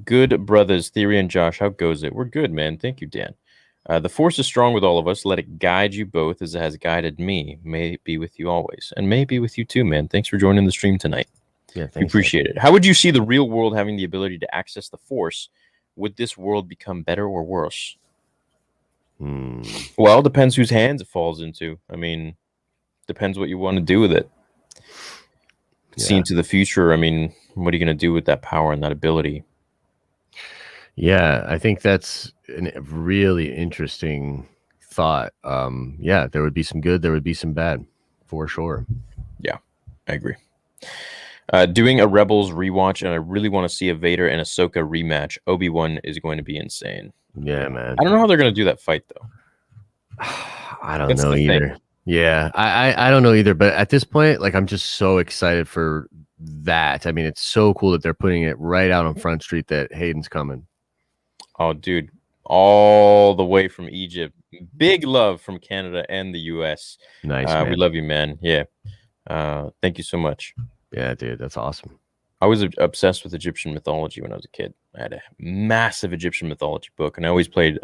Good brothers, Theory and Josh. How goes it? We're good, man. Thank you, Dan. The Force is strong with all of us. Let it guide you both as it has guided me. May it be with you always. And may it be with you too, man. Thanks for joining the stream tonight. Yeah, thanks. We appreciate it. How would you see the real world having the ability to access the Force? Would this world become better or worse? Well, depends whose hands it falls into. I mean, depends what you want to do with it. See into the future. I mean, what are you going to do with that power and that ability? Yeah, I think that's a really interesting thought. Yeah, there would be some good, there would be some bad, for sure. Yeah, I agree. Doing a Rebels rewatch, and I really want to see a Vader and Ahsoka rematch. Obi-Wan is going to be insane. Yeah, man. I don't know how they're going to do that fight, though. I don't know either. Yeah, I don't know either. But at this point, like, I'm just so excited for that. I mean, it's so cool that they're putting it right out on Front Street that Hayden's coming. Oh, dude. All the way from Egypt. Big love from Canada and the U.S. Nice, man. We love you, man. Yeah. Thank you so much. Yeah, dude, that's awesome. I was obsessed with Egyptian mythology when I was a kid. I had a massive Egyptian mythology book, and I always played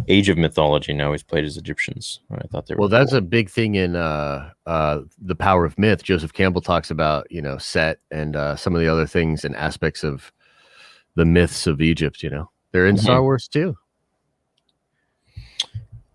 Age of Mythology, and I always played as Egyptians. I thought they were that's a big thing in The Power of Myth. Joseph Campbell talks about, Set and some of the other things and aspects of the myths of Egypt. They're in Star Wars too.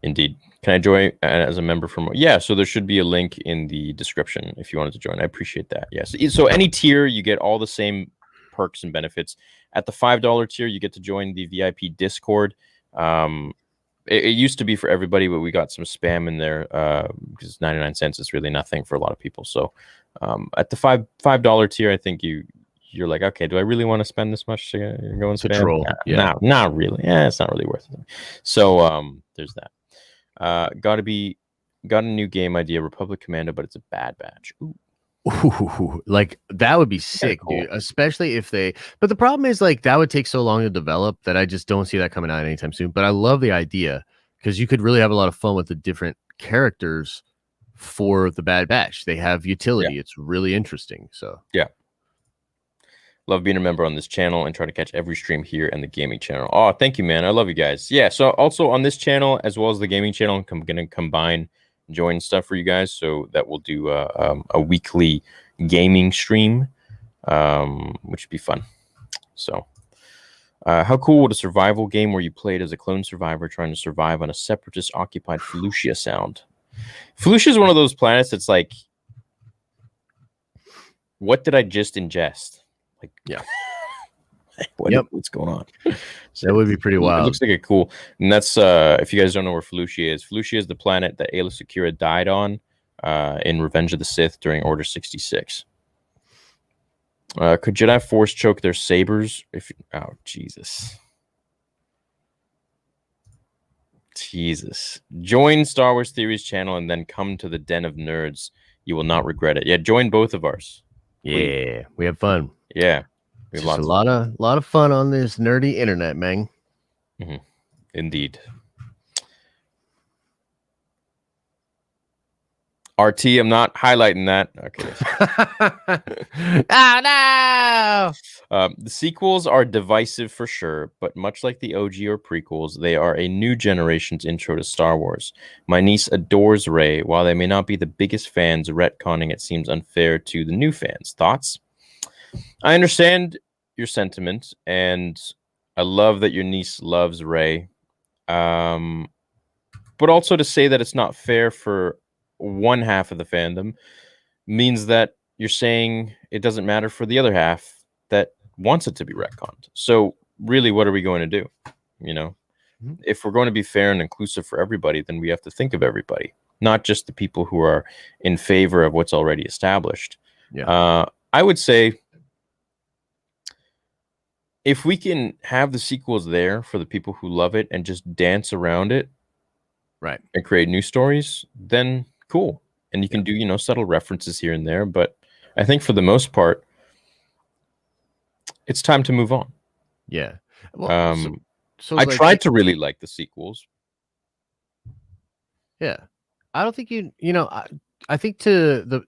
Indeed. Can I join as a member from? Yeah, so there should be a link in the description if you wanted to join. I appreciate that. Yes. So any tier, you get all the same perks and benefits. At the $5 tier, you get to join the VIP Discord. It used to be for everybody, but we got some spam in there because 99 cents is really nothing for a lot of people. So at the $5 tier, I think you're like, okay, do I really want to spend this much to go and spam? Troll. Yeah. Not really. Yeah, it's not really worth it. So there's that. Got a new game idea, Republic Commando, but it's a bad batch. Ooh, like that would be sick, cool. Dude. Especially if but the problem is, like, that would take so long to develop that I just don't see that coming out anytime soon. But I love the idea because you could really have a lot of fun with the different characters for the Bad Batch. They have utility. Yeah. It's really interesting. So yeah. Love being a member on this channel and try to catch every stream here and the gaming channel. Oh, thank you, man. I love you guys. Yeah, so also on this channel as well as the gaming channel, I'm going to combine join stuff for you guys. So that we'll do a weekly gaming stream, which would be fun. So how cool would a survival game where you played as a clone survivor trying to survive on a separatist occupied Felucia sound? Felucia is one of those planets that's like, what did I just ingest? Like, yeah. Yep. What's going on? So That would be pretty it wild. looks like a cool, and that's if you guys don't know where Felucia is. Felucia is the planet that Aayla Secura died on in Revenge of the Sith during Order 66. Could Jedi Force choke their sabers? Oh Jesus. Join Star Wars Theories channel and then come to the Den of Nerds. You will not regret it. Yeah, join both of ours. Yeah, we have fun. Yeah, we It's have just lots a lot of fun on this nerdy internet, man. Indeed. RT, I'm not highlighting that. Okay. Oh no! The sequels are divisive for sure, but much like the OG or prequels, they are a new generation's intro to Star Wars. My niece adores Rey. While they may not be the biggest fans, retconning it seems unfair to the new fans. Thoughts? I understand your sentiment, and I love that your niece loves Rey. But also to say that it's not fair for one half of the fandom means that you're saying it doesn't matter for the other half that wants it to be retconned. So really, what are we going to do? You know, if we're going to be fair and inclusive for everybody, then we have to think of everybody, not just the people who are in favor of what's already established. Yeah. I would say if we can have the sequels there for the people who love it and just dance around it, right, and create new stories, then cool. And you can do, you know, subtle references here and there. But I think for the most part, it's time to move on. Yeah. Well, so I tried to really like the sequels. Yeah. I don't think you know, I think to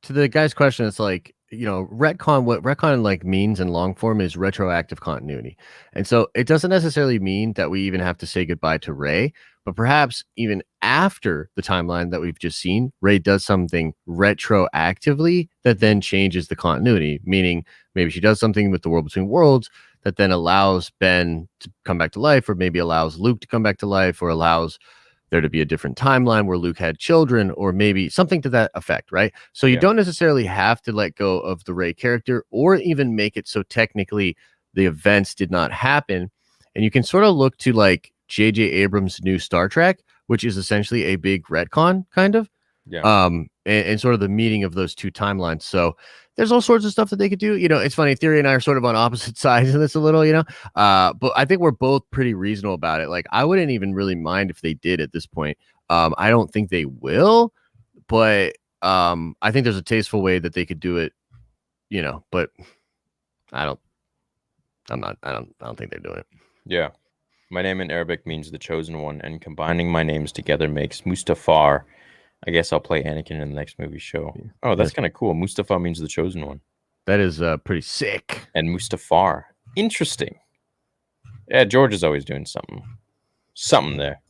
the guy's question, it's like, you know, retcon, what retcon like means in long form is retroactive continuity. And so it doesn't necessarily mean that we even have to say goodbye to Rey, but perhaps even after the timeline that we've just seen, Rey does something retroactively that then changes the continuity, meaning maybe she does something with the World Between Worlds that then allows Ben to come back to life, or maybe allows Luke to come back to life, or allows there to be a different timeline where Luke had children, or maybe something to that effect, right? So you don't necessarily have to let go of the Rey character or even make it so technically the events did not happen. And you can sort of look to like J.J. Abrams' new Star Trek, which is essentially a big retcon kind of. Yeah. And sort of the meeting of those two timelines. So there's all sorts of stuff that they could do. You know, it's funny. Theory and I are sort of on opposite sides of this a little, you know, but I think we're both pretty reasonable about it. Like, I wouldn't even really mind if they did at this point. I don't think they will, but I think there's a tasteful way that they could do it, you know, but I don't think they're doing it. Yeah. My name in Arabic means the chosen one, and combining my names together makes Mustafar. I guess I'll play Anakin in the next movie show. Oh, that's kind of cool. Mustafa means the chosen one. That is pretty sick. And Mustafar. Interesting. Yeah, George is always doing something there.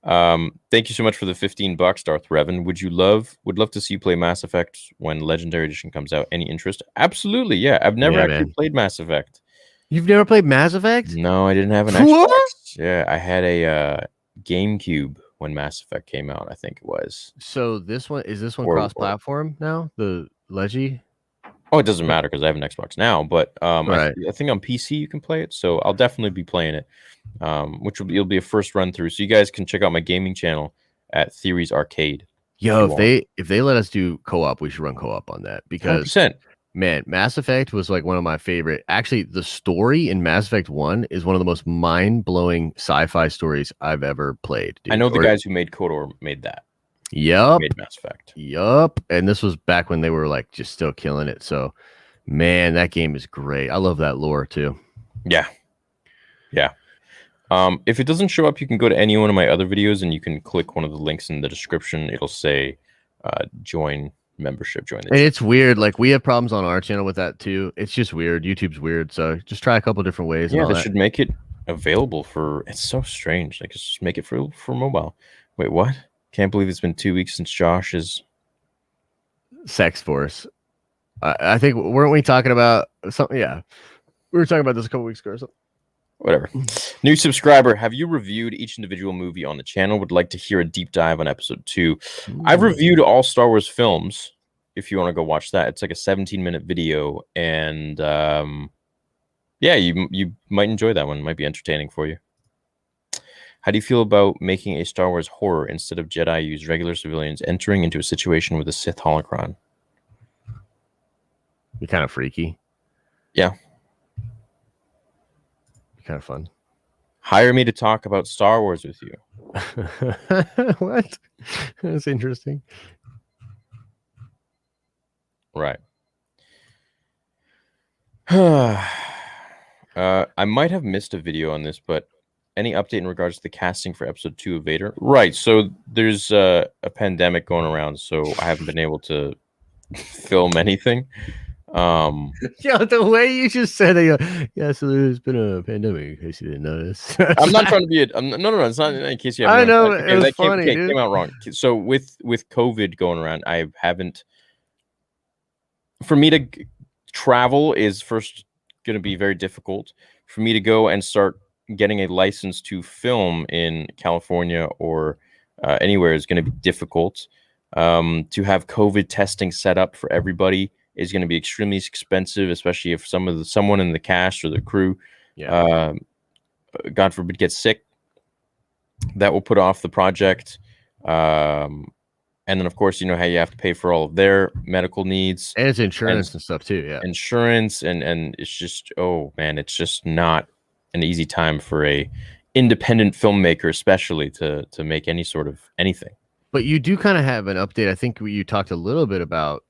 Thank you so much for the $15, Darth Revan. Would love to see you play Mass Effect when Legendary Edition comes out. Any interest? Absolutely, yeah. I've never actually played Mass Effect. You've never played Mass Effect? No, I didn't have an Xbox. Yeah, I had a GameCube when Mass Effect came out, I think it was. So this one cross-platform now? The Legi? Oh, it doesn't matter because I have an Xbox now, but right. I think on PC you can play it, so I'll definitely be playing it. It'll be a first run through. So you guys can check out my gaming channel at Theories Arcade. Yo, if they let us do co-op, we should run co-op on that, because 100%. Man, Mass Effect was like one of my favorite. Actually, the story in Mass Effect 1 is one of the most mind-blowing sci-fi stories I've ever played. Dude. I know the guys who made KOTOR made that. Yup. Made Mass Effect. Yup. And this was back when they were like just still killing it. So, man, that game is great. I love that lore too. Yeah. Yeah. If it doesn't show up, you can go to any one of my other videos and you can click one of the links in the description. It'll say join membership, join the and it's weird, like we have problems on our channel with that too. It's just weird. YouTube's weird, so just try a couple different ways. Yeah, they should make it available for. It's so strange, like just make it for mobile. Wait, what? Can't believe it's been 2 weeks since Josh's Sex Force. I think, weren't we talking about something? Yeah, we were talking about this a couple weeks ago or something. Whatever. New subscriber, have you reviewed each individual movie on the channel? Would like to hear a deep dive on episode 2. I've reviewed all Star Wars films. If you want to go watch that, it's like a 17-minute video, and yeah, Yeah, you might enjoy that one. It might be entertaining for you. How do you feel about making a Star Wars horror instead of Jedi use regular civilians entering into a situation with a Sith holocron? Be kind of freaky. Yeah. Be kind of fun. Hire me to talk about Star Wars with you. What? That's interesting. Right. I might have missed a video on this, but any update in regards to the casting for episode 2 of Vader? Right. So there's a pandemic going around, so I haven't been able to film anything. Yeah, the way you just said it, yeah, so there's been a pandemic, in case you didn't notice. I'm not trying to be no, it's not in case you haven't. I know, Okay, it was that funny, dude. came out wrong. So with COVID going around, I haven't. For me to travel is first going to be very difficult. For me to go and start getting a license to film in California or anywhere is going to be difficult. To have COVID testing set up for everybody is going to be extremely expensive, especially if someone in the cast or the crew, God forbid, gets sick. That will put off the project. And then, of course, you know how you have to pay for all of their medical needs. And it's insurance and stuff too, yeah. Insurance and it's just, oh man, it's just not an easy time for a independent filmmaker, especially to make any sort of anything. But you do kind of have an update. I think you talked a little bit about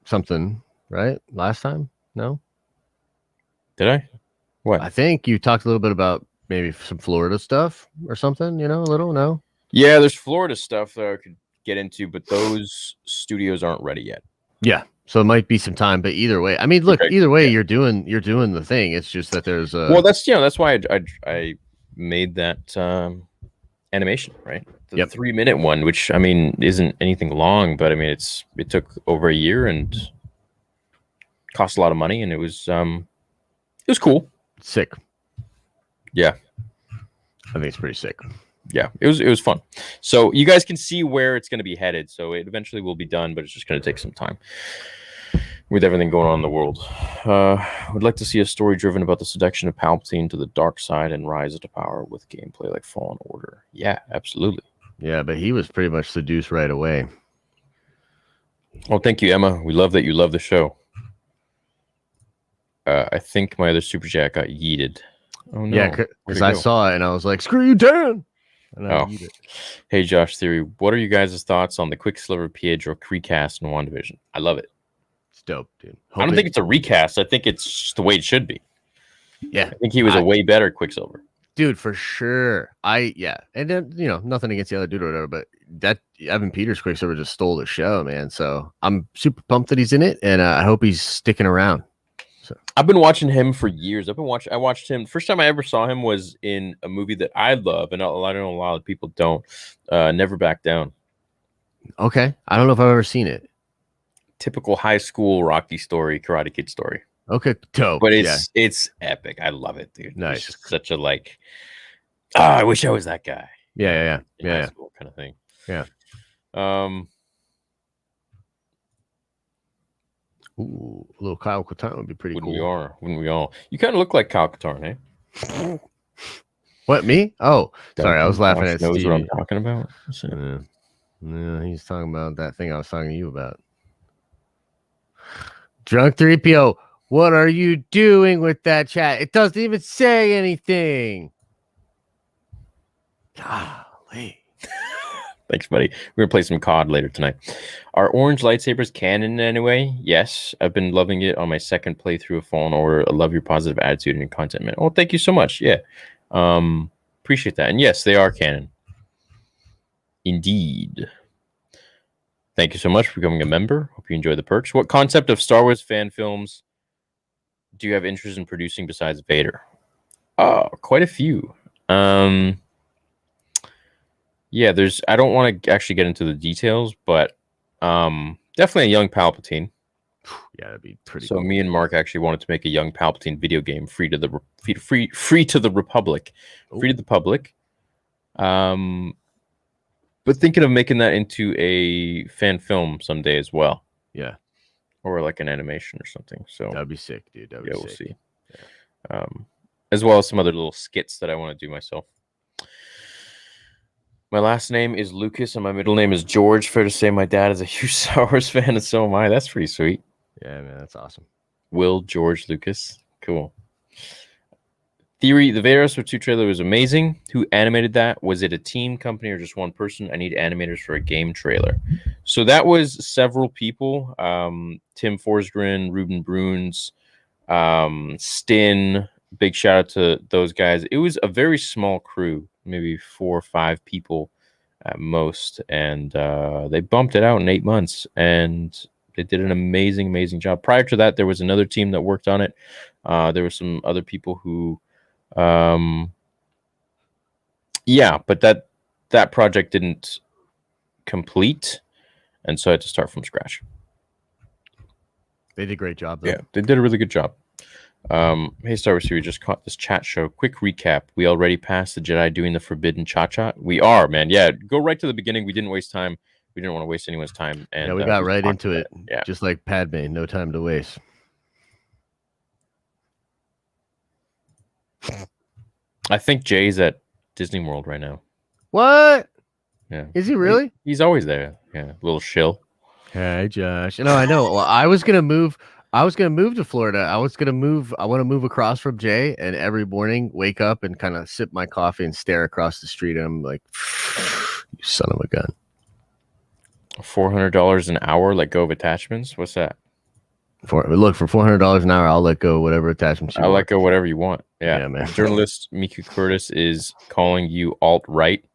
something, right? Last time? No? Did I? What? I think you talked a little bit about maybe some Florida stuff or something, you know, a little, no? Yeah, there's Florida stuff that I could get into, but those studios aren't ready yet. Yeah. So it might be some time, but either way, I mean, look, Okay. either way, you're doing the thing. It's just that there's a Well, that's why I made that animation, right? The 3-minute one, which I mean isn't anything long, but I mean it took over a year and cost a lot of money, and it was cool. Sick. Yeah. I think it's pretty sick. Yeah, it was fun. So you guys can see where it's going to be headed. So it eventually will be done, but it's just going to take some time with everything going on in the world. Would like to see a story driven about the seduction of Palpatine to the dark side and rise to power with gameplay like Fallen Order. Yeah, absolutely. Yeah, but he was pretty much seduced right away. Oh, thank you, Emma. We love that you love the show. I think my other super chat got yeeted. Oh no! Yeah, because I saw it and I was like, "Screw you, Dan!" And I yeeted it. Hey, Josh Theory, what are you guys' thoughts on the Quicksilver Pietro recast in WandaVision? I love it. It's dope, dude. I don't think it's a recast. I think it's just the way it should be. Yeah, I think he was a way better Quicksilver. Dude, for sure. And then, you know, nothing against the other dude or whatever, but that Evan Peters Quicksilver just stole the show, man. So I'm super pumped that he's in it, and I hope he's sticking around. So I've been watching him for years. I watched him. First time I ever saw him was in a movie that I love, and I know a lot of people don't. Never Back Down. Okay, I don't know if I've ever seen it. Typical high school Rocky story, Karate Kid story. Okay, dope. But it's epic. I love it, dude. Nice. It's just such a like. Oh, I wish I was that guy. Yeah. High school kind of thing. Yeah. Ooh, a little Kyle Katarn would be pretty Wouldn't cool. Wouldn't we all? You kind of look like Kyle Katarn, eh? What, me? Oh, sorry, I was laughing at knows Steve. what I'm talking about. Yeah, he's talking about that thing I was talking to you about. Drunk 3PO, what are you doing with that chat? It doesn't even say anything. Golly. Thanks, buddy. We're gonna play some COD later tonight. Are orange lightsabers canon in any way? Yes, I've been loving it on my second playthrough of Fallen Order. I love your positive attitude and your content, man. Oh, thank you so much. Yeah, appreciate that. And yes, they are canon. Indeed. Thank you so much for becoming a member. Hope you enjoy the perks. What concept of Star Wars fan films do you have interest in producing besides Vader? Oh, quite a few. Yeah, I don't want to actually get into the details, but definitely a young Palpatine. Yeah, that'd be pretty so cool. Me and Mark actually wanted to make a young Palpatine video game free to the Republic. Ooh. Free to the public. But thinking of making that into a fan film someday as well. Yeah. or like an animation or something. So That'd be sick, dude. That'd be yeah, we'll sick. see. As well as some other little skits that I want to do myself. My last name is Lucas and my middle name is George. Fair to say my dad is a huge Star Wars fan, and so am I. That's pretty sweet. Yeah, man, that's awesome. Will George Lucas. Cool. Theory, the Vader episode 2 trailer was amazing. Who animated that? Was it a team, company, or just one person? I need animators for a game trailer. So that was several people. Tim Forsgren, Ruben Bruns, Stin. Big shout out to those guys. It was a very small crew, maybe 4 or 5 people at most. And they bumped it out in 8 months. And they did an amazing, amazing job. Prior to that, there was another team that worked on it. There were some other people who... yeah, but that project didn't complete, and so I had to start from scratch. They did a great job, though. Yeah, they did a really good job. Hey, Star Wars, we just caught this chat show. Quick recap. We already passed the Jedi doing the forbidden cha-cha. We are, man. Yeah, go right to the beginning. We didn't waste time. We didn't want to waste anyone's time. And yeah, we got right into it. Yeah. Just like Padme, no time to waste. I think Jay's at Disney World right now. What? Yeah. Is he really? He's always there. Yeah, little shill. Hey, Josh. No, I know. Well, I was gonna move to Florida. I want to move across from Jay, and every morning wake up and kind of sip my coffee and stare across the street. And I'm like, you son of a gun. $400 an hour, let go of attachments. What's that? For $400 an hour, I'll let go whatever attachments you I'll want. let go whatever you want. Yeah, man. Journalist Mika Curtis is calling you alt-right.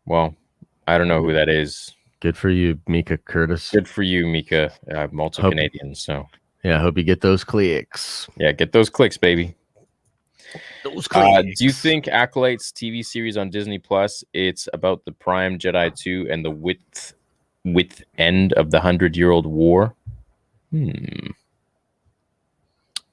Well, I don't know who that is. Good for you, Mika Curtis. Good for you, Mika. I'm also Canadian, so yeah, I hope you get those clicks. Yeah, get those clicks, baby. Those clicks. Do you think Acolyte's TV series on Disney Plus? It's about the Prime Jedi 2 and the width end of the 100-year-old war. I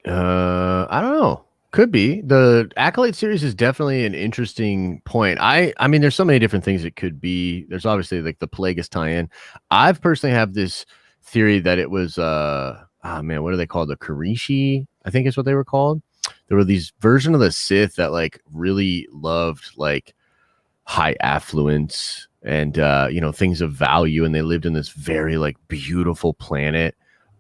don't know. Could be. The Acolyte series is definitely an interesting point. I mean, there's so many different things it could be. There's obviously like the Plagueis tie-in. I've personally have this theory that it was what are they called? The Karishi, I think is what they were called. There were these version of the Sith that like really loved like high affluence and things of value, and they lived in this very like beautiful planet.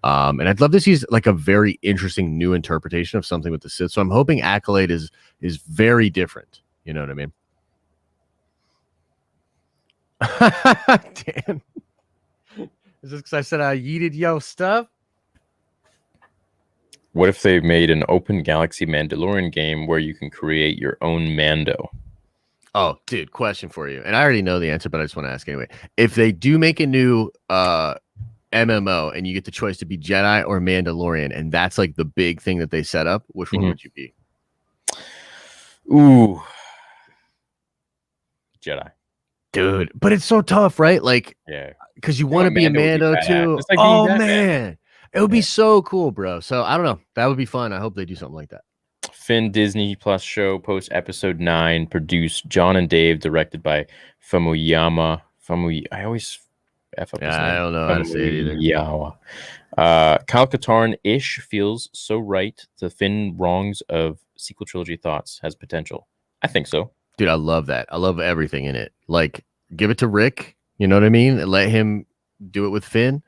And I'd love to see like a very interesting new interpretation of something with the Sith. So I'm hoping Acolyte is very different. You know what I mean? Damn. Is this because I said I yeeted yo stuff? What if they made an open galaxy Mandalorian game where you can create your own Mando? Oh, dude, question for you. And I already know the answer, but I just want to ask anyway. If they do make a new MMO and you get the choice to be Jedi or Mandalorian, and that's like the big thing that they set up, which one would you be? Ooh, Jedi, dude. But it's so tough, right? Like, yeah, because you want to be a Mando too. Like oh man, it would be so cool, bro. So I don't know, that would be fun. I hope they do something like that. Finn Disney Plus show post episode 9, produced John and Dave, directed by Famuyama. I always F up his name. I don't know how to say it either. Yeah. Kyle Katarn-ish feels so right. The Finn wrongs of sequel trilogy thoughts has potential. I think so. Dude, I love that. I love everything in it. Like, give it to Rick. You know what I mean? Let him do it with Finn.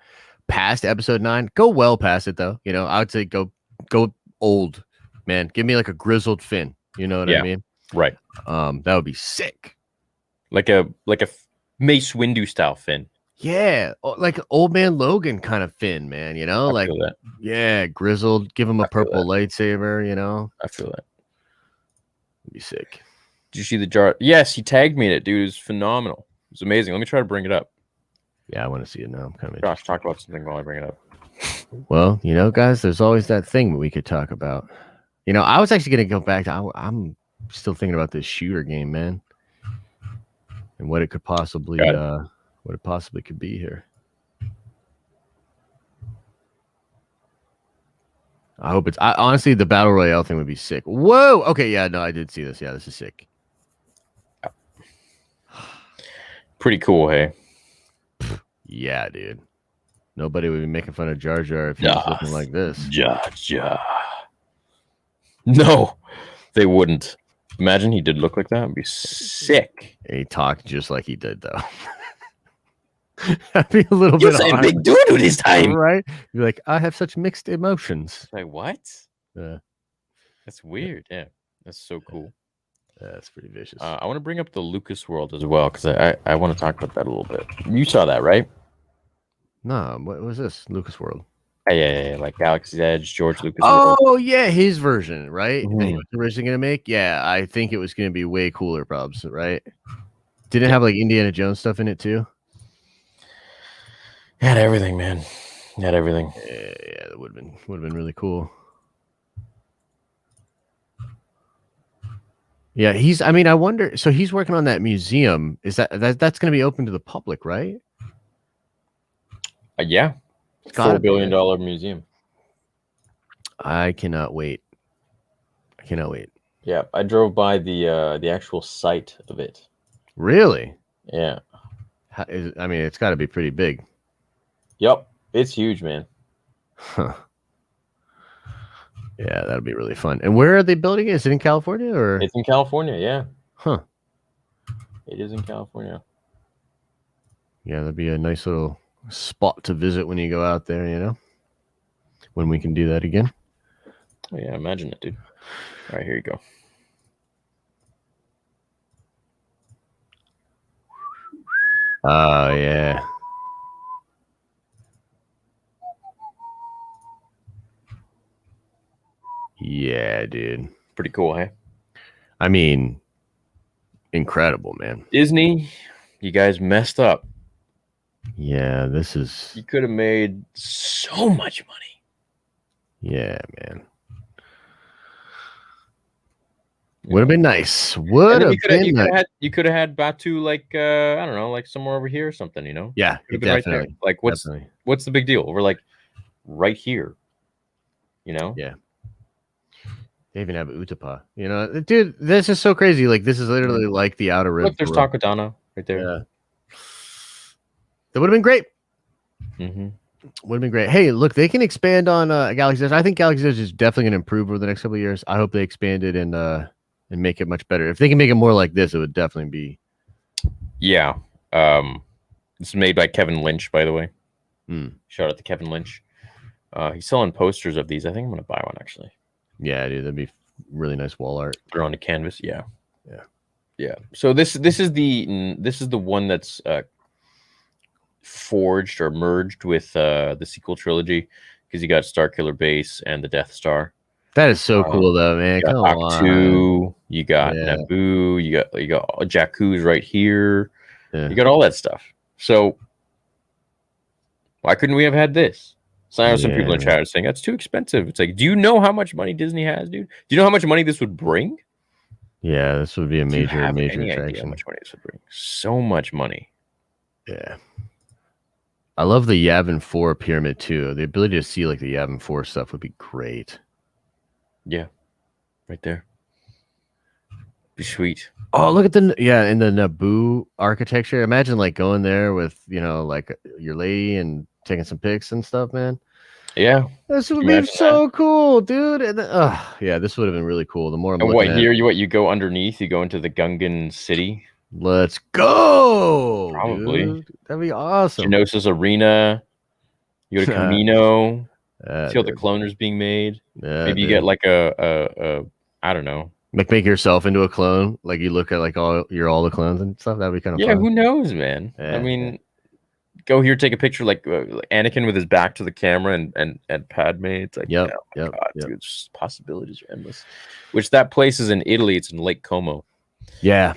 Past episode 9. Go well past it, though. You know, I would say go old, man. Give me like a grizzled Finn. You know what I mean? Right. That would be sick. Like a Mace Windu style Finn. Yeah, like old man Logan kind of Finn, man. You know, I feel that. Yeah, grizzled. Give him a purple lightsaber. You know, I feel that. It'd be sick. Did you see the jar? Yes, he tagged me in it, dude. It was phenomenal. It was amazing. Let me try to bring it up. Yeah, I want to see it now. I'm kind of Josh, talk about something while I bring it up. Well, you know, guys, there's always that thing we could talk about. You know, I was actually going to go back to. I'm still thinking about this shooter game, man, and what it could possibly. What it possibly could be here. I hope it's honestly the battle royale thing would be sick. Whoa. Okay. Yeah. No, I did see this. Yeah, this is sick. Pretty cool. Hey. Yeah, dude. Nobody would be making fun of Jar Jar if he was looking like this. Jar Jar. No, they wouldn't. Imagine he did look like that. It'd be sick. He talked just like he did, though. That'd be a little You're bit saying odd, big doo-doo this time. right? You're like, I have such mixed emotions. Like, what? Yeah, That's weird. Yeah, that's so cool. that's pretty vicious. I want to bring up the Lucas world as well because I want to talk about that a little bit. You saw that, right? No, what was this? Lucas World. Yeah, like Galaxy's Edge, George Lucas. World. Oh yeah, his version, right? That he Mhm. was originally gonna make. Yeah, I think it was gonna be way cooler, probs, right? Did it have like Indiana Jones stuff in it too? Had everything, man. Had everything. Yeah, that would have been really cool. Yeah, I mean, I wonder. So he's working on that museum. Is that's going to be open to the public, right? Yeah, Gotta $4 be, billion right? museum. I cannot wait. I cannot wait. Yeah, I drove by the actual site of it. Really? Yeah. I mean, it's got to be pretty big. Yep, it's huge, man. Huh. Yeah, that'd be really fun. And where are they building it? Is it in California or? It's in California. Yeah, Huh. it is in California. Yeah, that'd be a nice little spot to visit when you go out there, you know? When we can do that again. Oh, yeah, imagine it, dude. All right, here you go. Oh, yeah. Yeah, dude. Pretty cool, hey? I mean, incredible, man. Disney, you guys messed up. Yeah, this is. You could have made so much money. Yeah, man. Would have been nice. Would have been nice. You could have had Batu like I don't know, like somewhere over here or something, you know? Yeah, Could have been right there. definitely. Like what's the big deal? We're like right here. You know? Yeah. They even have Utapa. You know, dude, this is so crazy. Like, this is literally like the Outer Rim. Look, there's Takodana right there. Yeah. That would have been great. Mm-hmm. Would have been great. Hey, look, they can expand on Galaxy's Edge. I think Galaxy's Edge is definitely going to improve over the next couple of years. I hope they expand it and make it much better. If they can make it more like this, it would definitely be. Yeah. It's made by Kevin Lynch, by the way. Shout out to Kevin Lynch. He's selling posters of these. I think I'm going to buy one, actually. Yeah, dude, that'd be really nice wall art. They're on the canvas. Yeah. Yeah. Yeah. So this is the one that's forged or merged with the sequel trilogy because you got Starkiller Base and the Death Star. That is so cool, though, man. You got Ahch-To, you got Naboo, you got Jakku's right here. Yeah. You got all that stuff. So why couldn't we have had this? So I know some people in chat are saying that's too expensive. It's like, do you know how much money Disney has, dude? Do you know how much money this would bring? Yeah, this would be a major idea attraction. how much money this would bring? So much money. Yeah. I love the Yavin 4 pyramid too. The ability to see like the Yavin 4 stuff would be great. Yeah. Right there. Be sweet. Oh, look at in the Naboo architecture. Imagine like going there with, you know, like your lady and taking some pics and stuff, man. Yeah. This would be so cool, dude. And yeah, this would have been really cool. The more I'm looking at you go underneath, you go into the Gungan city. Let's go. Probably. Dude. That'd be awesome. Geonosis Arena. You go to Camino. See all the dude. cloners being made. Maybe you Dude. get like a I don't know. Make yourself into a clone. Like you look at like all the clones and stuff. That'd be kind of fun. Who knows, man? I mean, go here, take a picture like Anakin with his back to the camera and Padme. It's like, yep. Dude, it's just possibilities are endless. Which that place is in Italy. It's in Lake Como. Yeah.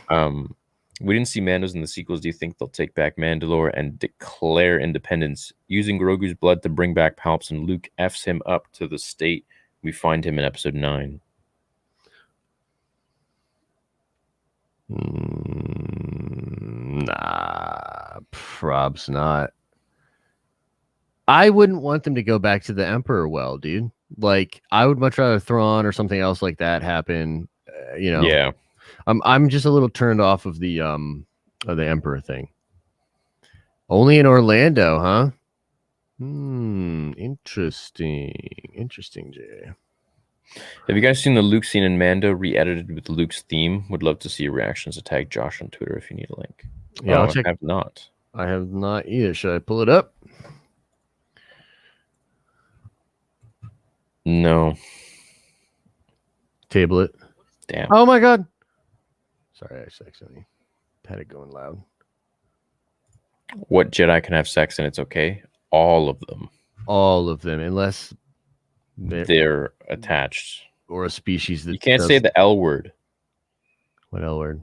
We didn't see Mandos in the sequels. Do you think they'll take back Mandalore and declare independence using Grogu's blood to bring back Palps, and Luke F's him up to the state we find him in Episode 9? Nah, probs not. I wouldn't want them to go back to the Emperor well, dude. Like, I would much rather Thrawn or something else like that happen. You know. Yeah. I'm just a little turned off of the Emperor thing. Only in Orlando, huh? Interesting. Interesting, Jay. Have you guys seen the Luke scene in Mando re-edited with Luke's theme? Would love to see your reactions. To tag Josh on Twitter if you need a link. Yeah, I'll check. I have not. I have not either. Should I pull it up? No. Table it. Damn. Oh my god. Sorry, I accidentally had it going loud. What Jedi can have sex and it's okay? All of them. All of them, unless they're attached. Or a species that you can't say the L word. What L word?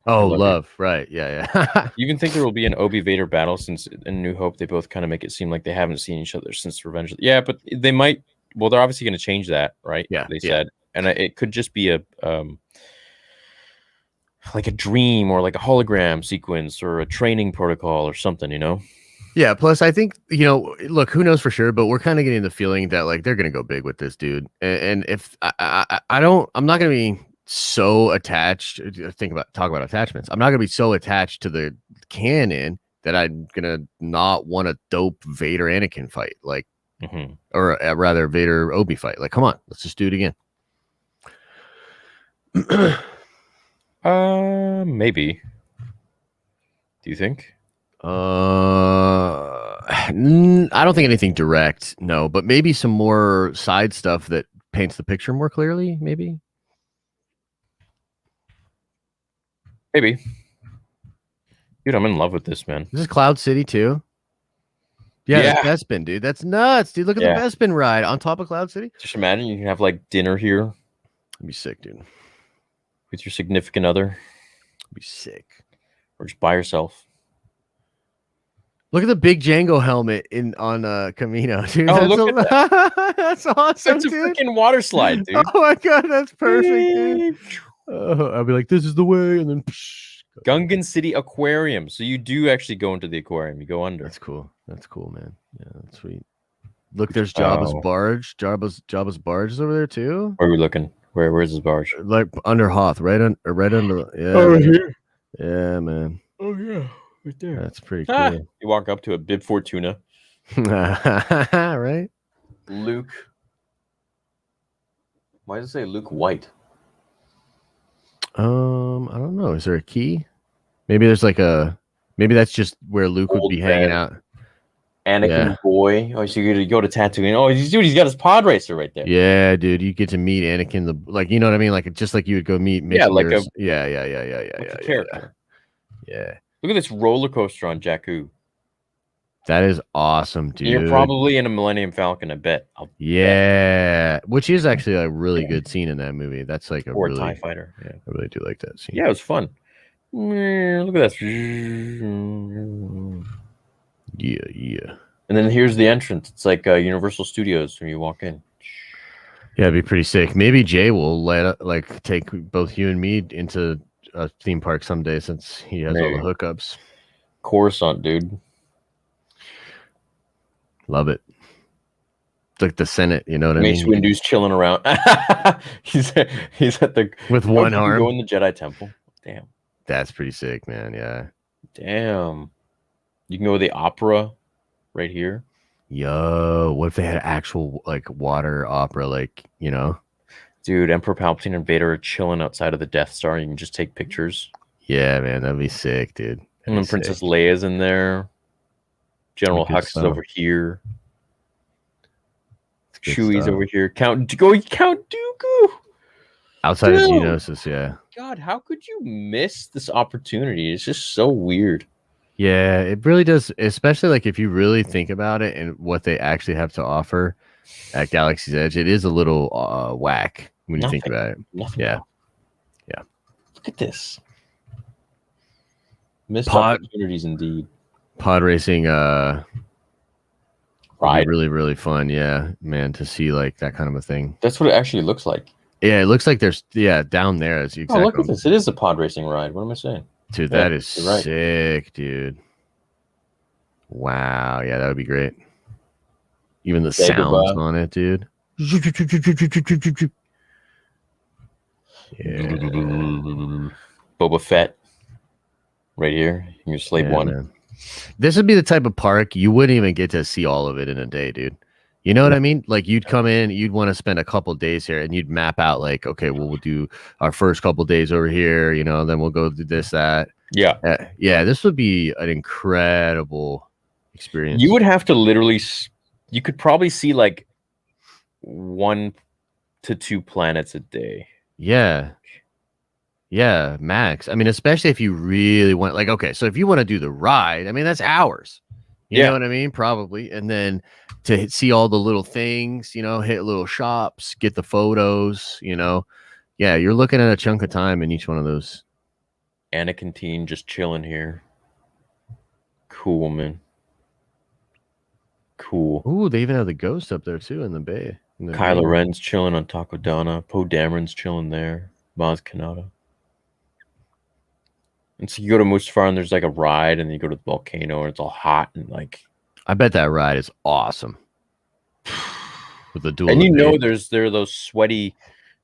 Oh, love. Right. Yeah, yeah. You even think there will be an Obi Vader battle, since in New Hope they both kind of make it seem like they haven't seen each other since Revenge. Yeah, but they might. Well, they're obviously going to change that, right? Yeah. They said, and it could just be a like a dream or like a hologram sequence or a training protocol or something, you know? Yeah. Plus, I think, look, who knows for sure, but we're kind of getting the feeling that like they're going to go big with this dude. And if I'm not going to be so attached. Talk about attachments. I'm not going to be so attached to the canon that I'm going to not want a dope Vader Anakin fight, like, or rather Vader Obi fight. Like, come on, let's just do it again. Maybe. Do you think? I don't think anything direct, no, but maybe some more side stuff that paints the picture more clearly, maybe. Maybe. Dude, I'm in love with this, man. This is Cloud City too. Yeah. That's Bespin, dude. That's nuts, dude. Look at the Bespin ride on top of Cloud City. Just imagine you can have like dinner here. That'd be sick, dude. With your significant other. That'd be sick. Or just by yourself. Look at the big Django helmet on Camino, dude. Oh, look at that. That's awesome, That's a dude. freaking water slide, dude. Oh my god, that's perfect, dude. I'll be like, this is the way, and then Gungan City Aquarium. So you do actually go into the aquarium. You go under. That's cool. That's cool, man. Yeah, that's sweet. Look, there's Jabba's barge. Jabba's barge is over there too. Where are we looking? Where's his barge? Like under Hoth, right under. Yeah. Over here. Yeah, man. Oh yeah, right there. That's pretty cool. You walk up to a Bib Fortuna. Right. Luke. Why does it say Luke White? I don't know. Is there a key? Maybe there's like maybe that's just where Luke would be hanging out. Anakin boy. Oh, so you go to Tatooine. Oh, dude, he's got his pod racer right there. Yeah, dude, you get to meet Anakin. You know what I mean? Like, just like you would go meet. Yeah, like a character. Yeah. Look at this roller coaster on Jakku. That is awesome, dude. You're probably in a Millennium Falcon, I bet. Bet. Which is actually a really good scene in that movie. That's like or a TIE fighter. Yeah, I really do like that scene. Yeah, it was fun. Look at that. Yeah. And then here's the entrance. It's like Universal Studios when you walk in. Yeah, it'd be pretty sick. Maybe Jay will take both you and me into a theme park someday, since he has all the hookups. Coruscant, dude. Love it. It's like the Senate, you know what I mean? Mace Windu's chilling around. he's at the with one arm. Go in the Jedi Temple. Damn. That's pretty sick, man. Yeah. Damn. You can go to the opera right here. Yo, what if they had actual like water opera, Dude, Emperor Palpatine and Vader are chilling outside of the Death Star. You can just take pictures. Yeah, man, that'd be sick, dude. And then Princess Leia's in there. General Hux is over here. Chewie's over here. Count Dooku. Outside of Geonosis, yeah. God, how could you miss this opportunity? It's just so weird. Yeah, it really does, especially like if you really think about it and what they actually have to offer at Galaxy's Edge. It is a little whack when you think about it. Yeah. Look at this. Missed opportunities indeed. Pod racing ride. Really, really fun. Yeah, man, to see like that kind of a thing. That's what it actually looks like. Yeah, it looks like there's down there is exactly. Oh, look at this. It is a pod racing ride. What am I saying? Dude, that is sick, dude. Wow, yeah, that would be great. Even the sounds on it, dude. Yeah. Boba Fett. Right here. You can slave one. Man. This would be the type of park you wouldn't even get to see all of it in a day, dude. You know what I mean? Like you'd come in, you'd want to spend a couple days here, and you'd map out like, okay, well, we'll do our first couple days over here, you know, then we'll go do this, that. Yeah. Yeah, this would be an incredible experience. You would have to literally, you could probably see like 1 to 2 planets a day. Yeah. Yeah, max. I mean, especially if you really want, like, okay, so if you want to do the ride, I mean, that's hours. You know what I mean? Probably. And then to see all the little things, you know, hit little shops, get the photos, you know. Yeah, you're looking at a chunk of time in each one of those. Anakin teen just chilling here. Cool, man. Cool. Ooh, they even have the ghost up there too in the bay. Kylo Ren's chilling on Takodana. Poe Dameron's chilling there. Maz Kanata. And so you go to Mustafar and there's like a ride, and then you go to the volcano and it's all hot and like. I bet that ride is awesome. With the dual. And you know, there are those sweaties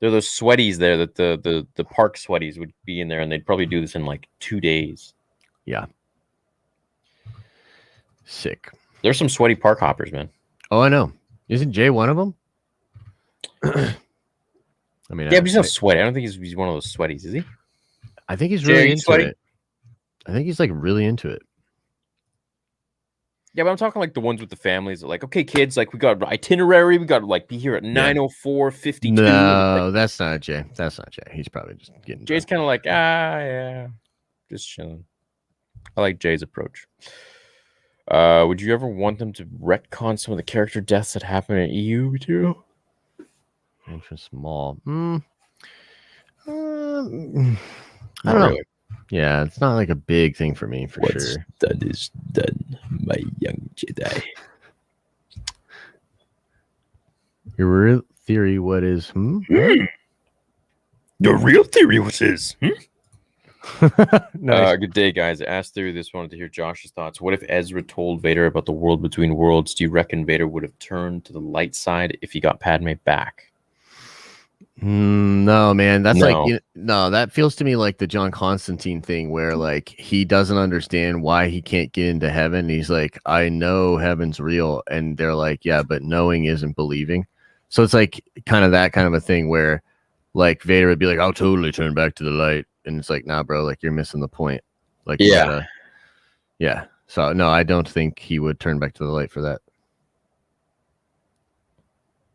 there that the park sweaties would be in there, and they'd probably do this in like 2 days. Yeah. Sick. There's some sweaty park hoppers, man. Oh, I know. Isn't Jay one of them? I mean, yeah, but he's not sweaty. I don't think he's one of those sweaties, is he? I think he's really into it. I think he's like really into it. Yeah, but I'm talking like the ones with the families that like, okay, kids, like we got itinerary, we got to like be here at 9:04:52. No, like, that's not Jay. That's not Jay. He's probably just getting. Jay's kind of like, yeah, just chilling. I like Jay's approach. Would you ever want them to retcon some of the character deaths that happen in EU material? Interest small. I don't know. Really. Yeah, it's not like a big thing for me, for sure. That is done, my young Jedi. Your real theory, what is? The real theory, what is? Nice. Good day, guys. I asked Theory this, wanted to hear Josh's thoughts. What if Ezra told Vader about the world between worlds? Do you reckon Vader would have turned to the light side if he got Padme back? No, man. That's like, no, that feels to me like the John Constantine thing where like he doesn't understand why he can't get into heaven. He's like, I know heaven's real. And they're like, yeah, but knowing isn't believing. So it's like kind of that kind of a thing where like Vader would be like, I'll totally turn back to the light. And it's like, nah, bro, like you're missing the point. Like, yeah. Yeah. So no, I don't think he would turn back to the light for that.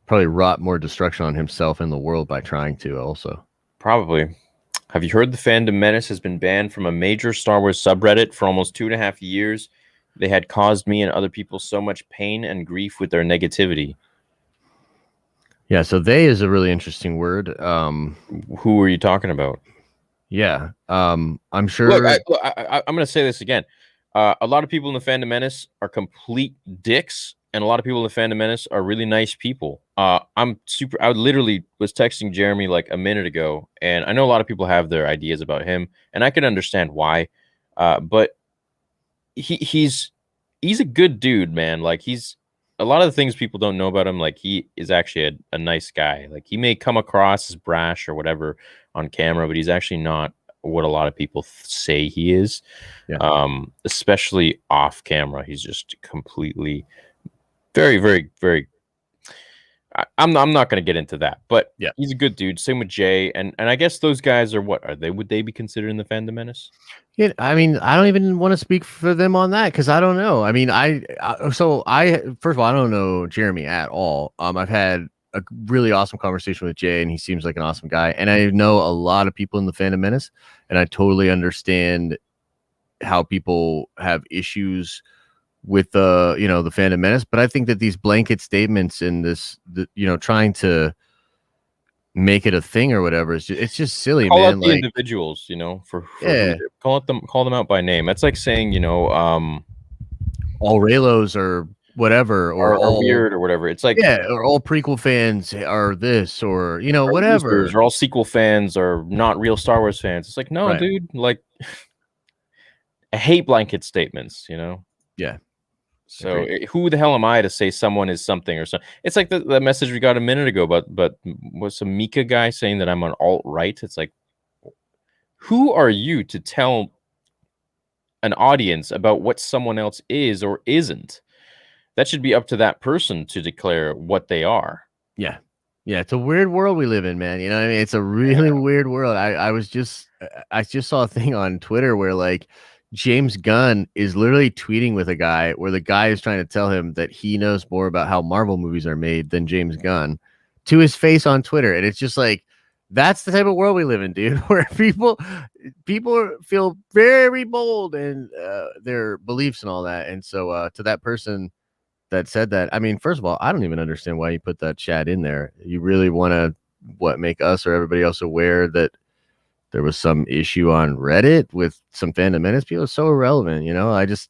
Probably wrought more destruction on himself and the world by trying to also. Probably. Have you heard the Fandom Menace has been banned from a major Star Wars subreddit for almost 2.5 years? They had caused me and other people so much pain and grief with their negativity. Yeah, so they is a really interesting word. Who are you talking about? Yeah, I'm sure. Look, I'm going to say this again. A lot of people in the Fandom Menace are complete dicks, and a lot of people in the Fandom Menace are really nice people. I literally was texting Jeremy like a minute ago, and I know a lot of people have their ideas about him, and I can understand why. But he's a good dude, man. Like he's a lot of the things people don't know about him. Like he is actually a nice guy. Like he may come across as brash or whatever on camera, but he's actually not what a lot of people say he is. Yeah. Especially off camera, he's just completely very, very, very. I'm not going to get into that, but yeah, he's a good dude. Same with Jay, and I guess those guys are what are they? Would they be considered in the Fandom Menace? Yeah, I mean, I don't even want to speak for them on that because I don't know. I mean, first of all, I don't know Jeremy at all. I've had a really awesome conversation with Jay, and he seems like an awesome guy. And I know a lot of people in the Phantom Menace, and I totally understand how people have issues with the Phantom Menace. But I think that these blanket statements in this, trying to make it a thing or whatever, it's just silly, call man. Out the individuals, call them out by name. That's like saying, all Reylos or whatever, or all weird or whatever. It's like, yeah, or all prequel fans are this, or whatever, or all sequel fans are not real Star Wars fans. It's like, no, right. Dude, like I hate blanket statements, Yeah. So who the hell am I to say someone is something or something? It's like the message we got a minute ago, but was some Mika guy saying that I'm on alt-right? It's like, who are you to tell an audience about what someone else is or isn't. That should be up to that person to declare what they are. Yeah. Yeah, it's a weird world we live in, man. You know what I mean? It's a really weird world. I just saw a thing on Twitter where like James Gunn is literally tweeting with a guy where the guy is trying to tell him that he knows more about how Marvel movies are made than James Gunn to his face on Twitter. And it's just like, that's the type of world we live in, dude, where people feel very bold in their beliefs and all that. And so to that person that said that, I mean, first of all, I don't even understand why you put that chat in there. You really want to make us or everybody else aware that there was some issue on Reddit with some Fandom Menace people? It's so irrelevant, you know. I just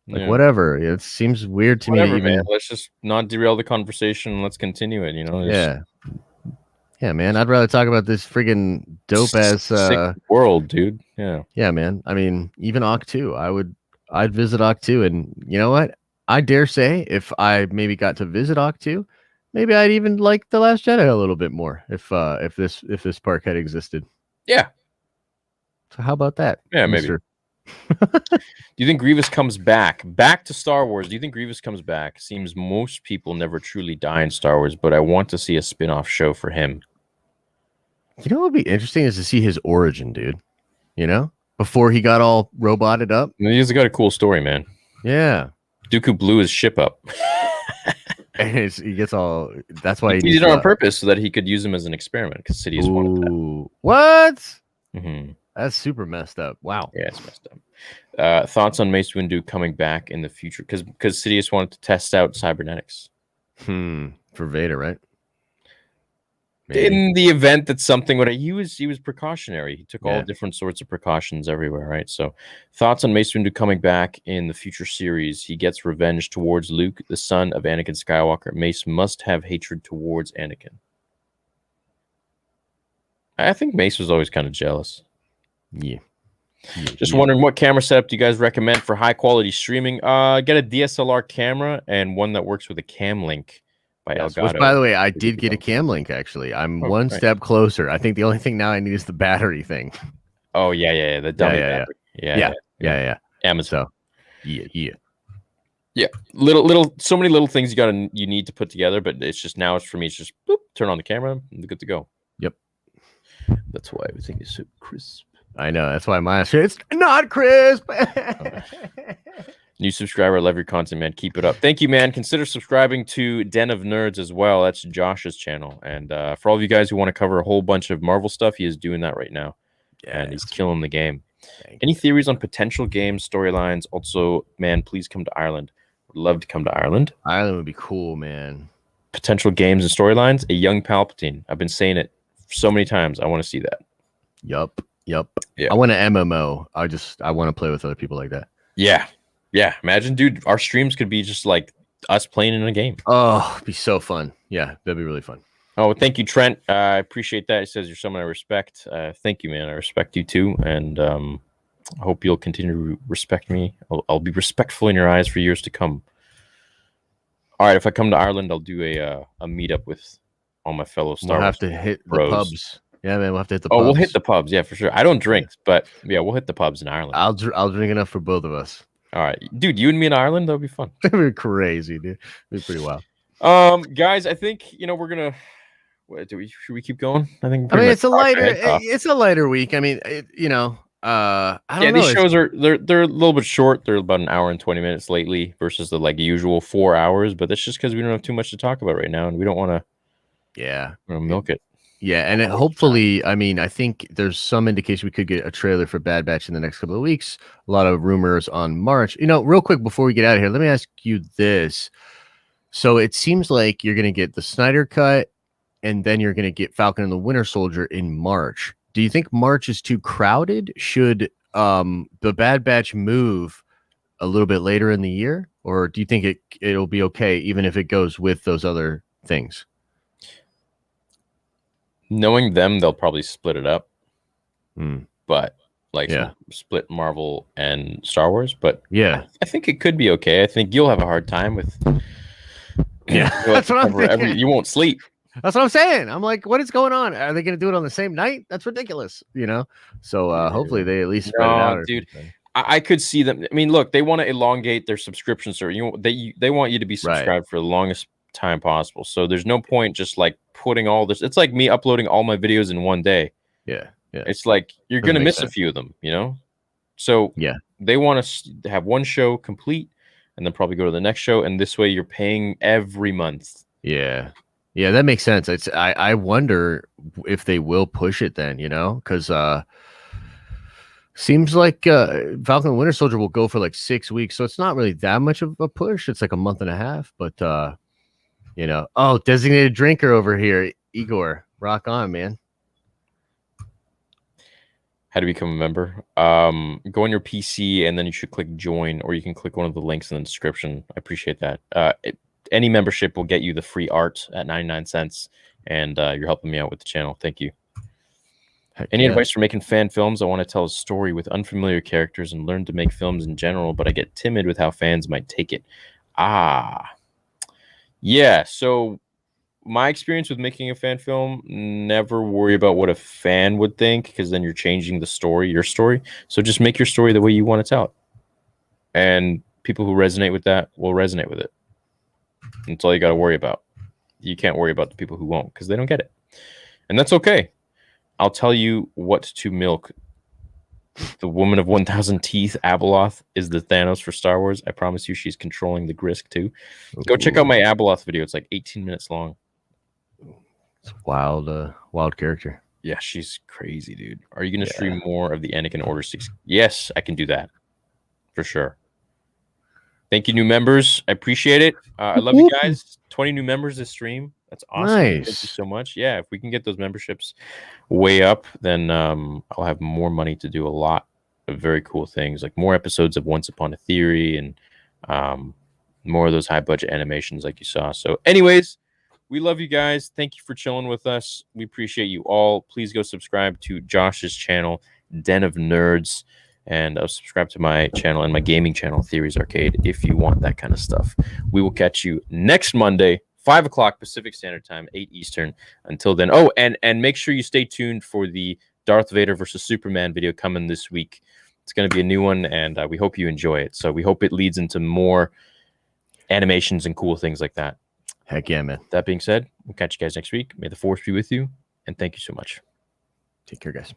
whatever. It seems weird to me. Even man. Let's just not derail the conversation. Let's continue it. You know. Yeah, man. I'd rather talk about this friggin' dope ass world, dude. Yeah, man. I mean, even Occ 2. I'd visit Occ 2, and you know what? I dare say, if I maybe got to visit Occ 2, maybe I'd even like The Last Jedi a little bit more if this park had existed. Yeah. So how about that? Yeah, maybe. Do you think Grievous comes back to Star Wars? Do you think Grievous comes back? Seems most people never truly die in Star Wars, but I want to see a spin-off show for him. You know what would be interesting is to see his origin, dude. You know, before he got all roboted up. He's got a cool story, man. Yeah. Dooku blew his ship up. And he gets all. That's why he did it on purpose so that he could use him as an experiment because Sidious wanted that. What? Mm-hmm. That's super messed up. Wow. Yeah, it's messed up. Thoughts on Mace Windu coming back in the future? Because Sidious wanted to test out cybernetics. For Vader, right? Maybe. In the event that something would, he was precautionary. He took all different sorts of precautions everywhere, right? So, thoughts on Mace Windu coming back in the future series? He gets revenge towards Luke, the son of Anakin Skywalker. Mace must have hatred towards Anakin. I think Mace was always kind of jealous. Yeah. Just wondering, what camera setup do you guys recommend for high quality streaming? Get a DSLR camera and one that works with a Cam Link. Which, by the way, I did get a Cam Link, actually. I'm one step closer. I think the only thing now I need is the battery thing. Oh, yeah. The dummy battery. Yeah. Amazon. So, yeah. Little, so many little things you need to put together, but it's just now, for me, it's just boop, turn on the camera, and good to go. Yep. That's why everything is so crisp. I know. That's why my it's not crisp. New subscriber, love your content, man. Keep it up. Thank you, man. Consider subscribing to Den of Nerds as well. That's Josh's channel. And for all of you guys who want to cover a whole bunch of Marvel stuff, he is doing that right now. Yeah, and he's killing the game. Any theories on potential game storylines? Also, man, please come to Ireland. Would love to come to Ireland. Ireland would be cool, man. Potential games and storylines. A young Palpatine. I've been saying it so many times. I want to see that. Yup. Yeah. I want an MMO. I want to play with other people like that. Yeah, imagine, dude, our streams could be just like us playing in a game. Oh, it'd be so fun. Yeah, that'd be really fun. Oh, thank you, Trent. I appreciate that. He says you're someone I respect. Thank you, man. I respect you too, and I hope you'll continue to respect me. I'll be respectful in your eyes for years to come. All right, if I come to Ireland, I'll do a meetup with all my fellow Star Wars. We'll have to hit bros. The pubs. Yeah, man, we'll have to hit the pubs. Oh, we'll hit the pubs. Yeah, for sure. I don't drink, but yeah, we'll hit the pubs in Ireland. I'll drink enough for both of us. All right, dude, you and me in Ireland, that would be fun. That'd be crazy, dude. It'd be pretty wild. Guys, I think we're gonna. Should we keep going? I think. It's a lighter week. I mean, I don't know. These shows they're a little bit short. They're about an hour and 20 minutes lately versus the usual 4 hours. But that's just because we don't have too much to talk about right now, and we don't want to. Yeah, milk it. Yeah, and hopefully, I mean, I think there's some indication we could get a trailer for Bad Batch in the next couple of weeks. A lot of rumors on March. Real quick before we get out of here, let me ask you this. So it seems like you're going to get the Snyder Cut, and then you're going to get Falcon and the Winter Soldier in March. Do you think March is too crowded? Should the Bad Batch move a little bit later in the year? Or do you think it'll be okay even if it goes with those other things? Knowing them, they'll probably split it up. But split Marvel and Star Wars. But yeah, I think it could be okay. I think you'll have a hard time with. That's what I'm thinking. You won't sleep. That's what I'm saying. I'm like, what is going on? Are they going to do it on the same night? That's ridiculous, So hopefully they at least spread it out. Dude, I could see them. I mean, look, they want to elongate their subscription service. They want you to be subscribed for the longest time possible. So there's no point just like putting all this. It's like me uploading all my videos in one day. Yeah. It's like you're Doesn't gonna make miss sense. a few of them, you know. So Yeah. they want to have one show complete and then probably go to the next show, and this way you're paying every month. Yeah. Yeah, that makes sense. I wonder if they will push it then, you know, because seems like Falcon and Winter Soldier will go for like 6 weeks, so it's not really that much of a push. It's like a month and a half, but you know, oh, designated drinker over here, Igor, rock on, man. How to become a member? Go on your PC and then you should click join, or you can click one of the links in the description. I appreciate that. Any membership will get you the free art at 99 cents, and you're helping me out with the channel. Thank you. Heck Any yeah. advice for making fan films? I want to tell a story with unfamiliar characters and learn to make films in general, but I get timid with how fans might take it. Yeah. So my experience with making a fan film, never worry about what a fan would think, because then you're changing the story, your story. So just make your story the way you want to tell it. And people who resonate with that will resonate with it. That's all you got to worry about. You can't worry about the people who won't, because they don't get it. And that's okay. I'll tell you what to milk. The woman of 1,000 teeth, Abeloth, is the Thanos for Star Wars. I promise you she's controlling the Grisk too. Go check out my Abeloth video. It's like 18 minutes long. It's wild character. Yeah, she's crazy, dude. Are you going to stream more of the Anakin Order 6? Yes, I can do that. For sure. Thank you, new members. I appreciate it. I love you guys. 20 new members this stream. That's awesome. Nice. Thank you so much. Yeah, if we can get those memberships way up, then I'll have more money to do a lot of very cool things, like more episodes of Once Upon a Theory and more of those high budget animations like you saw. So anyways, we love you guys. Thank you for chilling with us. We appreciate you all. Please go subscribe to Josh's channel, Den of Nerds, and subscribe to my channel and my gaming channel, Theories Arcade, if you want that kind of stuff. We will catch you next Monday, 5 o'clock Pacific Standard Time, 8 Eastern. Until then, oh, and make sure you stay tuned for the Darth Vader versus Superman video coming this week. It's going to be a new one, and we hope you enjoy it. So we hope it leads into more animations and cool things like that. Heck yeah, man. That being said, we'll catch you guys next week. May the Force be with you, and thank you so much. Take care, guys.